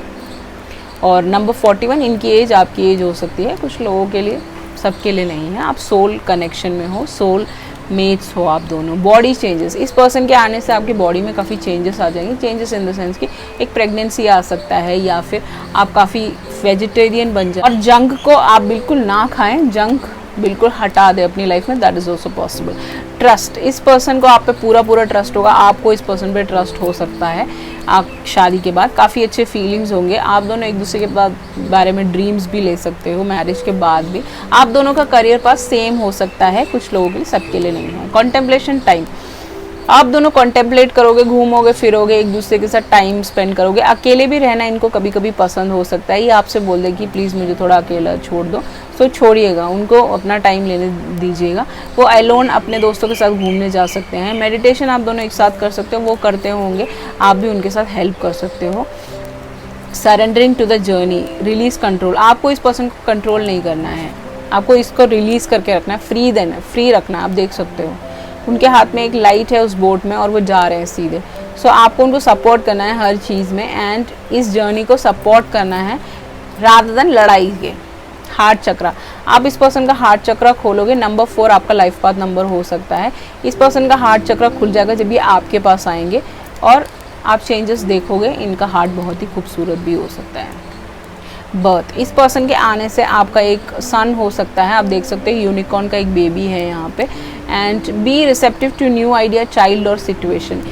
[SPEAKER 1] और नंबर 41 इनकी एज आपकी एज हो सकती है, कुछ लोगों के लिए, सबके लिए नहीं है। आप सोल कनेक्शन में हो, सोल मेट्स हो आप दोनों। बॉडी चेंजेस, इस पर्सन के आने से आपकी बॉडी में काफ़ी चेंजेस आ जाएंगे। चेंजेस इन द सेंस कि एक प्रेगनेंसी आ सकता है, या फिर आप काफ़ी वेजिटेरियन बन जाए और जंक को आप बिल्कुल ना खाएं, जंक बिल्कुल हटा दें अपनी लाइफ में, that is also possible. Trust, इस पर्सन को आप पे पूरा ट्रस्ट होगा, आपको इस पर्सन पे ट्रस्ट हो सकता है। आप शादी के बाद काफ़ी अच्छे फीलिंग्स होंगे, आप दोनों एक दूसरे के बारे में ड्रीम्स भी ले सकते हो मैरिज के बाद भी। आप दोनों का करियर पाथ सेम हो सकता है, कुछ लोगों के लिए, सबके लिए नहीं है। कॉन्टेम्पलेशन टाइम, आप दोनों कॉन्टेम्पलेट करोगे, घूमोगे फिरोगे, एक दूसरे के साथ टाइम स्पेंड करोगे। अकेले भी रहना इनको कभी कभी पसंद हो सकता है, ये आपसे बोल दे कि प्लीज़ मुझे थोड़ा अकेला छोड़ दो, तो छोड़िएगा, उनको अपना टाइम लेने दीजिएगा। वो अलोन अपने दोस्तों के साथ घूमने जा सकते हैं। मेडिटेशन आप दोनों एक साथ कर सकते हो, वो करते होंगे, आप भी उनके साथ हेल्प कर सकते हो। Surrendering to the journey, release control, आपको इस पर्सन को कंट्रोल नहीं करना है, आपको इसको रिलीज़ करके रखना है, फ्री देना, फ्री रखना है। आप देख सकते हो उनके हाथ में एक लाइट है उस बोट में और वो जा रहे हैं सीधे। सो आपको उनको सपोर्ट करना है हर चीज़ में, एंड इस जर्नी को सपोर्ट करना है रादर देन लड़ाई के। हार्ट चक्रा, आप इस पर्सन का हार्ट चक्रा खोलोगे, नंबर 4 आपका लाइफ पाथ नंबर हो सकता है। इस पर्सन का हार्ट चक्रा खुल जाएगा जब ये आपके पास आएंगे और आप चेंजेस देखोगे, इनका हार्ट बहुत ही खूबसूरत भी हो सकता है। बर्थ, इस पर्सन के आने से आपका एक सन हो सकता है, आप देख सकते हैं यूनिकॉर्न का एक बेबी है यहाँ पे। And be receptive to new idea, child और सिचुएशन।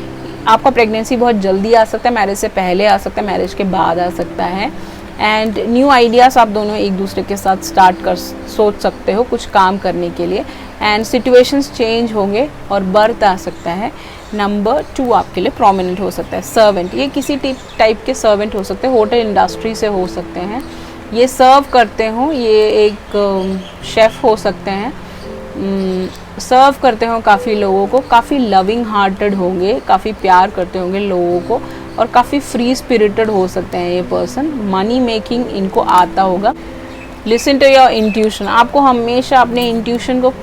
[SPEAKER 1] आपका प्रेगनेंसी बहुत जल्दी आ सकता है, मैरिज से पहले आ सकता है, मैरिज के बाद आ सकता है। एंड न्यू आइडियाज़ आप दोनों एक दूसरे के साथ स्टार्ट कर सोच सकते हो कुछ काम करने के लिए। एंड सिचुएशंस चेंज होंगे और बर्थ आ सकता है। नंबर 2 आपके लिए प्रोमिनेंट हो सकता है सर्वेंट, ये किसी टाइप के सर्वेंट हो सकते हैं, होटल इंडस्ट्री से हो सकते हैं, ये सर्व करते हो, ये एक शेफ़ हो सकते हैं, सर्व करते हो काफ़ी लोगों को, काफ़ी लविंग हार्टेड होंगे, काफ़ी प्यार करते होंगे लोगों को और काफ़ी फ्री स्पिरिटेड हो सकते हैं ये पर्सन। मनी मेकिंग इनको आता होगा। लिसन टू योर इंट्यूशन, आपको हमेशा अपने इंट्यूशन को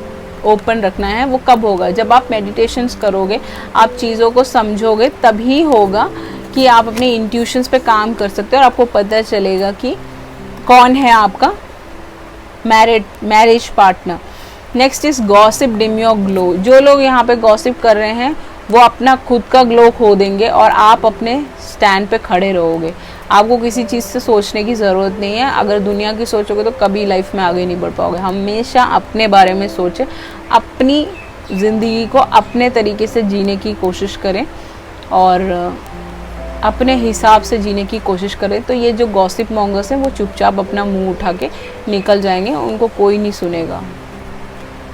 [SPEAKER 1] ओपन रखना है। वो कब होगा? जब आप मेडिटेशंस करोगे, आप चीज़ों को समझोगे, तभी होगा कि आप अपने इंट्यूशंस पे काम कर सकते हो और आपको पता चलेगा कि कौन है आपका marriage partner. Next is gossip dim your glow, जो लोग यहाँ पे गॉसिप कर रहे हैं वो अपना खुद का ग्लो खो देंगे और आप अपने स्टैंड पे खड़े रहोगे। आपको किसी चीज़ से सोचने की ज़रूरत नहीं है, अगर दुनिया की सोचोगे तो कभी लाइफ में आगे नहीं बढ़ पाओगे। हमेशा अपने बारे में सोचें, अपनी ज़िंदगी को अपने तरीके से जीने की कोशिश करें और अपने हिसाब से जीने की कोशिश करें। तो ये जो गॉसिप मॉन्गर्स हैं वो चुपचाप अपना मुंह उठा के निकल जाएंगे, उनको कोई नहीं सुनेगा।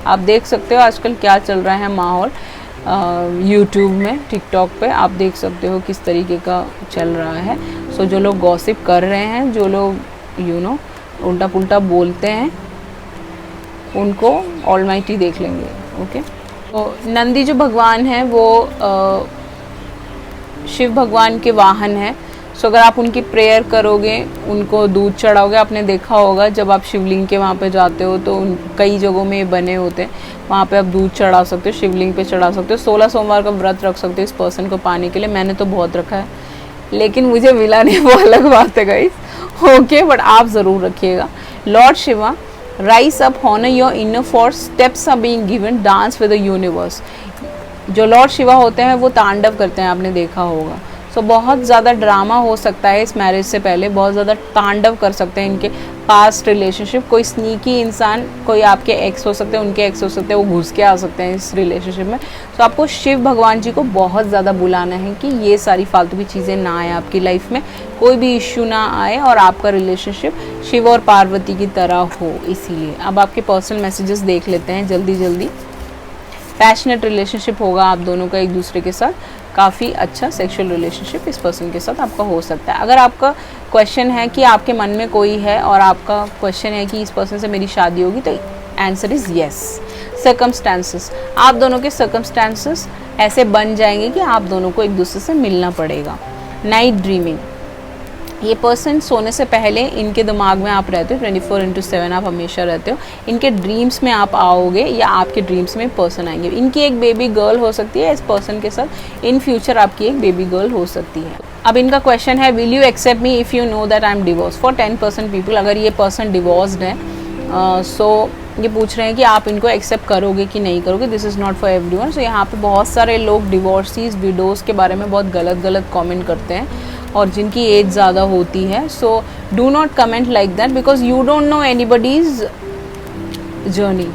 [SPEAKER 1] आप देख सकते हो आजकल क्या चल रहा है माहौल, यूट्यूब में, टिकटॉक पे आप देख सकते हो किस तरीके का चल रहा है। सो जो लोग गॉसिप कर रहे हैं, जो लोग उल्टा पुल्टा बोलते हैं, उनको ऑलमाइटी देख लेंगे। ओके, तो नंदी जो भगवान है वो शिव भगवान के वाहन है। सो अगर आप उनकी प्रेयर करोगे, उनको दूध चढ़ाओगे, आपने देखा होगा जब आप शिवलिंग के वहाँ पे जाते हो तो कई जगहों में बने होते हैं, वहाँ पे आप दूध चढ़ा सकते हो, शिवलिंग पे चढ़ा सकते हो। 16 सोमवार का व्रत रख सकते हो इस पर्सन को पाने के लिए। मैंने तो बहुत रखा है, लेकिन मुझे मिला नहीं, वो अलग बात है गाइस। ओके, बट आप ज़रूर रखिएगा। Lord Shiva, rise up, honour your inner for steps are being given, dance with the universe. जो लॉर्ड शिवा होते हैं वो तांडव करते हैं, आपने देखा होगा। सो बहुत ज़्यादा ड्रामा हो सकता है इस मैरिज से पहले, बहुत ज़्यादा तांडव कर सकते हैं इनके पास्ट रिलेशनशिप। कोई स्नीकी इंसान, कोई आपके एक्स हो सकते हैं, उनके एक्स हो सकते हैं, वो घुस के आ सकते हैं इस रिलेशनशिप में। तो आपको शिव भगवान जी को बहुत ज़्यादा बुलाना है कि ये सारी फालतू की चीज़ें ना आए आपकी लाइफ में, कोई भी इश्यू ना आए और आपका रिलेशनशिप शिव और पार्वती की तरह हो। इसीलिए अब आपके पर्सनल मैसेजेस देख लेते हैं जल्दी जल्दी। पैशनेट रिलेशनशिप होगा आप दोनों का एक दूसरे के साथ, काफ़ी अच्छा सेक्सुअल रिलेशनशिप इस पर्सन के साथ आपका हो सकता है। अगर आपका क्वेश्चन है कि आपके मन में कोई है और आपका क्वेश्चन है कि इस पर्सन से मेरी शादी होगी, तो आंसर इज़ येस। सर्कमस्टांसेस, आप दोनों के सर्कमस्टांसेस ऐसे बन जाएंगे कि आप दोनों को एक दूसरे से मिलना पड़ेगा। नाइट ड्रीमिंग, ये पर्सन सोने से पहले इनके दिमाग में आप रहते हो, 24/7 आप हमेशा रहते हो। इनके ड्रीम्स में आप आओगे या आपके ड्रीम्स में पर्सन आएंगे। इनकी एक बेबी गर्ल हो सकती है इस पर्सन के साथ, इन फ्यूचर आपकी एक बेबी गर्ल हो सकती है। अब इनका क्वेश्चन है, will you accept me if you know that I am divorce. फॉर 10% पीपल, अगर ये पर्सन डिवोर्स्ड है, सो ये पूछ रहे हैं कि आप इनको एक्सेप्ट करोगे कि नहीं करोगे। This is not for everyone. So यहाँ पे बहुत सारे लोग डिवोर्सीज, विडोज़ के बारे में बहुत गलत कमेंट करते हैं और जिनकी एज ज़्यादा होती है। So do not comment like that, because you don't know anybody's journey.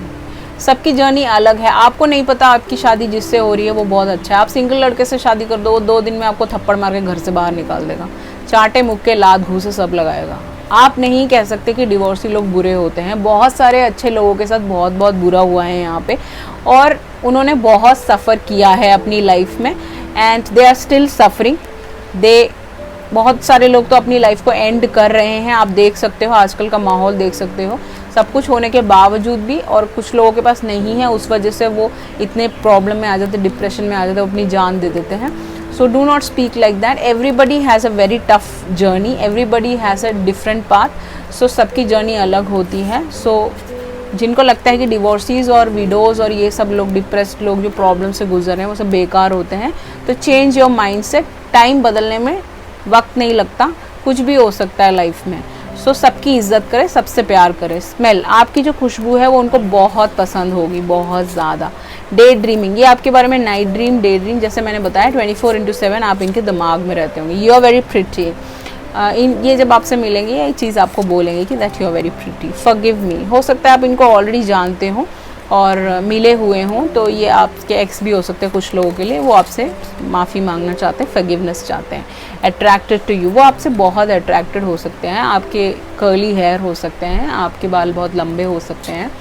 [SPEAKER 1] सबकी जर्नी अलग है, आपको नहीं पता आपकी शादी जिससे हो रही है वो बहुत अच्छा है। आप सिंगल लड़के से शादी कर दो, 2 दिन में आपको थप्पड़ मार के घर से बाहर निकाल देगा, चाटे मुक्के लात घूसे सब लगाएगा। आप नहीं कह सकते कि डिवोर्सी लोग बुरे होते हैं। बहुत सारे अच्छे लोगों के साथ बहुत बुरा हुआ है यहाँ पे, और उन्होंने बहुत सफ़र किया है अपनी लाइफ में, and they are still suffering. बहुत सारे लोग तो अपनी लाइफ को एंड कर रहे हैं। आप देख सकते हो आजकल का माहौल, देख सकते हो सब कुछ होने के बावजूद भी, और कुछ लोगों के पास नहीं है, उस वजह से वो इतने प्रॉब्लम में आ जाते, डिप्रेशन में आ जाते, अपनी जान दे देते हैं। So do not speak like that. Everybody has a very tough journey, everybody has a different path. So सबकी जर्नी अलग होती है। सो जिनको लगता है कि डिवोर्सीज और विडोज़ और ये सब लोग, डिप्रेस्ड लोग जो प्रॉब्लम से गुजर रहे हैं, वो सब बेकार होते हैं, तो चेंज योर माइंडसेट। टाइम बदलने में वक्त नहीं लगता, कुछ भी हो सकता है लाइफ में। सो सबकी इज्जत करें, सबसे प्यार करें। स्मेल, आपकी जो खुशबू है वो उनको बहुत पसंद होगी, बहुत ज़्यादा। डे ड्रीमिंग, ये आपके बारे में नाइट ड्रीम, डे ड्रीम, जैसे मैंने बताया 24/7 आप इनके दिमाग में रहते होंगे। यू आर वेरी प्रिटी, ये जब आपसे मिलेंगे ये चीज़ आपको बोलेंगे कि that you are very pretty, forgive me. हो सकता है आप इनको ऑलरेडी जानते हो और मिले हुए हों, तो ये आपके एक्स भी हो सकते हैं कुछ लोगों के लिए। वो आपसे माफ़ी मांगना चाहते हैं, फॉरगिवनेस चाहते हैं। अट्रैक्टेड टू यू, वो आपसे बहुत अट्रैक्टेड हो सकते हैं। आपके कर्ली हेयर हो सकते हैं, आपके बाल बहुत लंबे हो सकते हैं,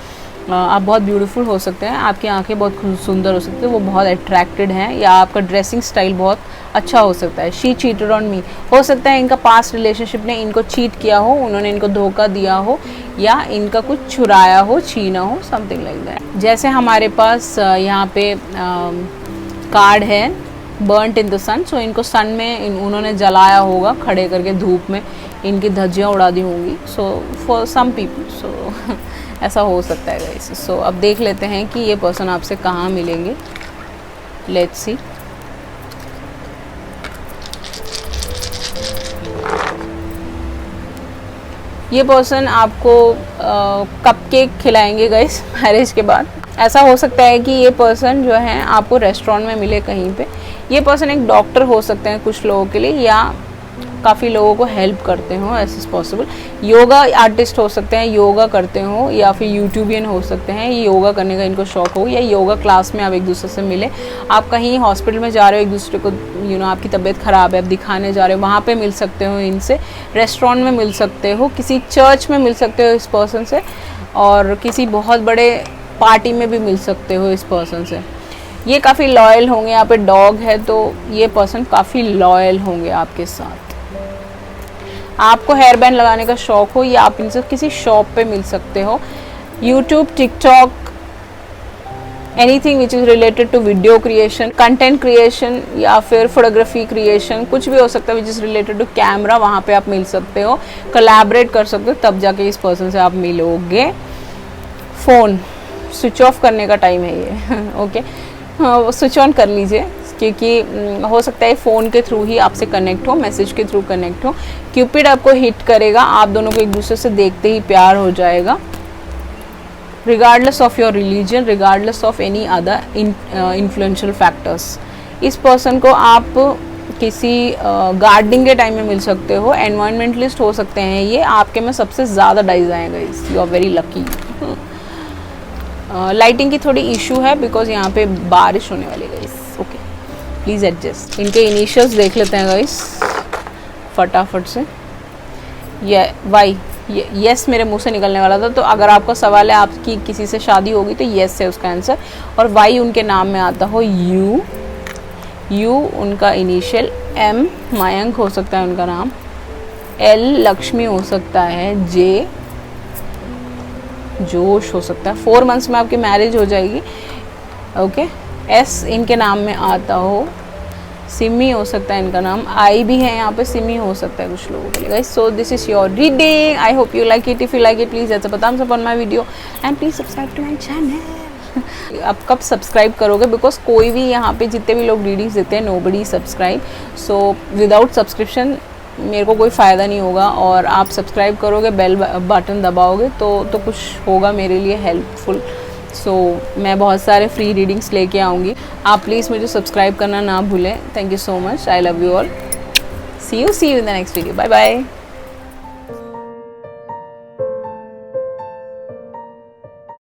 [SPEAKER 1] आप बहुत ब्यूटीफुल हो सकते हैं, आपकी आंखें बहुत सुंदर हो सकती है, वो बहुत अट्रैक्टेड हैं, या आपका ड्रेसिंग स्टाइल बहुत अच्छा हो सकता है। शी चीटेड ऑन मी, हो सकता है इनका पास्ट रिलेशनशिप ने इनको चीट किया हो, उन्होंने इनको धोखा दिया हो, या इनका कुछ चुराया हो, छीना हो, समथिंग लाइक दैट। जैसे हमारे पास यहाँ पे कार्ड है बर्न्ट इन द सन, सो इनको सन में उन्होंने जलाया होगा खड़े करके, धूप में इनकी धज्जियाँ उड़ा दी होंगी। सो फॉर सम पीपल, सो ऐसा हो सकता है गाइस। सो अब देख लेते हैं कि ये पर्सन आपसे कहाँ मिलेंगे। Let's see. ये पर्सन आपको कपकेक खिलाएंगे गाइस मैरिज के बाद। ऐसा हो सकता है कि ये पर्सन जो है आपको रेस्टोरेंट में मिले कहीं पे। ये पर्सन एक डॉक्टर हो सकते हैं कुछ लोगों के लिए, या काफ़ी लोगों को हेल्प करते हो as is possible. Yoga artist हो सकते हैं, योगा करते हो, या फिर यूट्यूबियन हो सकते हैं, ये योगा करने का इनको शौक हो, या योगा क्लास में आप एक दूसरे से मिले। आप कहीं हॉस्पिटल में जा रहे हो, एक दूसरे को आपकी तबीयत ख़राब है, आप दिखाने जा रहे हो, वहाँ पे मिल सकते हो इनसे। रेस्टोरेंट में मिल सकते हो, किसी चर्च में मिल सकते हो इस पर्सन से, और किसी बहुत बड़े पार्टी में भी मिल सकते हो इस पर्सन से। ये काफ़ी लॉयल होंगे। यहाँ पे डॉग है, तो ये पर्सन काफ़ी लॉयल होंगे आपके साथ। आपको हेयर बैंड लगाने का शौक हो, या आप इनसे किसी शॉप पे मिल सकते हो। YouTube, TikTok, anything which is related to video creation, content creation, या फिर फोटोग्राफी क्रिएशन, कुछ भी हो सकता है which is related to camera, वहाँ पे आप मिल सकते हो, कोलैबोरेट कर सकते हो, तब जाके इस पर्सन से आप मिलोगे। फ़ोन स्विच ऑफ करने का टाइम है ये ओके, हाँ स्विच ऑन कर लीजिए, क्योंकि हो सकता है फ़ोन के थ्रू ही आपसे कनेक्ट हो, मैसेज के थ्रू कनेक्ट हो। क्यूपिड आपको हिट करेगा, आप दोनों को एक दूसरे से देखते ही प्यार हो जाएगा। Regardless of your religion, regardless of any other influential factors, इस पर्सन को आप किसी गार्डनिंग के टाइम में मिल सकते हो। एनवायरमेंटलिस्ट हो सकते हैं ये, आपके में सबसे ज़्यादा डाइज आएगा इस, you are very lucky. Lighting की थोड़ी इशू है बिकॉज यहाँ पे बारिश होने वाली है गाइस, ओके प्लीज़ एडजस्ट। इनके इनिशियल्स देख लेते हैं गाइस फटाफट से। ये वाई, यस मेरे मुंह से निकलने वाला था, तो अगर आपका सवाल है आपकी किसी से शादी होगी तो यस है उसका आंसर। और वाई उनके नाम में आता हो, यू उनका इनिशियल, एम मयंक हो सकता है उनका नाम, एल लक्ष्मी हो सकता है, जे जोश हो सकता है। 4 मंथ्स में आपकी मैरिज हो जाएगी, ओके। एस इनके नाम में आता हो, सिमी हो सकता है इनका नाम, आई भी है यहाँ पे, सिमी हो सकता है कुछ लोगों के लिए guys. So this is your reading, I hope you like it. If you like it please ऐसा button upon my video and please subscribe to my channel. आप कब सब्सक्राइब करोगे, बिकॉज कोई भी यहाँ पे जितने भी लोग रीडिंग्स देते हैं nobody subscribe, so without subscription मेरे को कोई फ़ायदा नहीं होगा। और आप सब्सक्राइब करोगे, बेल बटन दबाओगे तो कुछ होगा मेरे लिए हेल्पफुल। सो मैं बहुत सारे फ्री रीडिंग्स लेके आऊँगी, आप प्लीज़ मुझे सब्सक्राइब करना ना भूलें। Thank you so much, I love you all, see you in the next video, bye bye.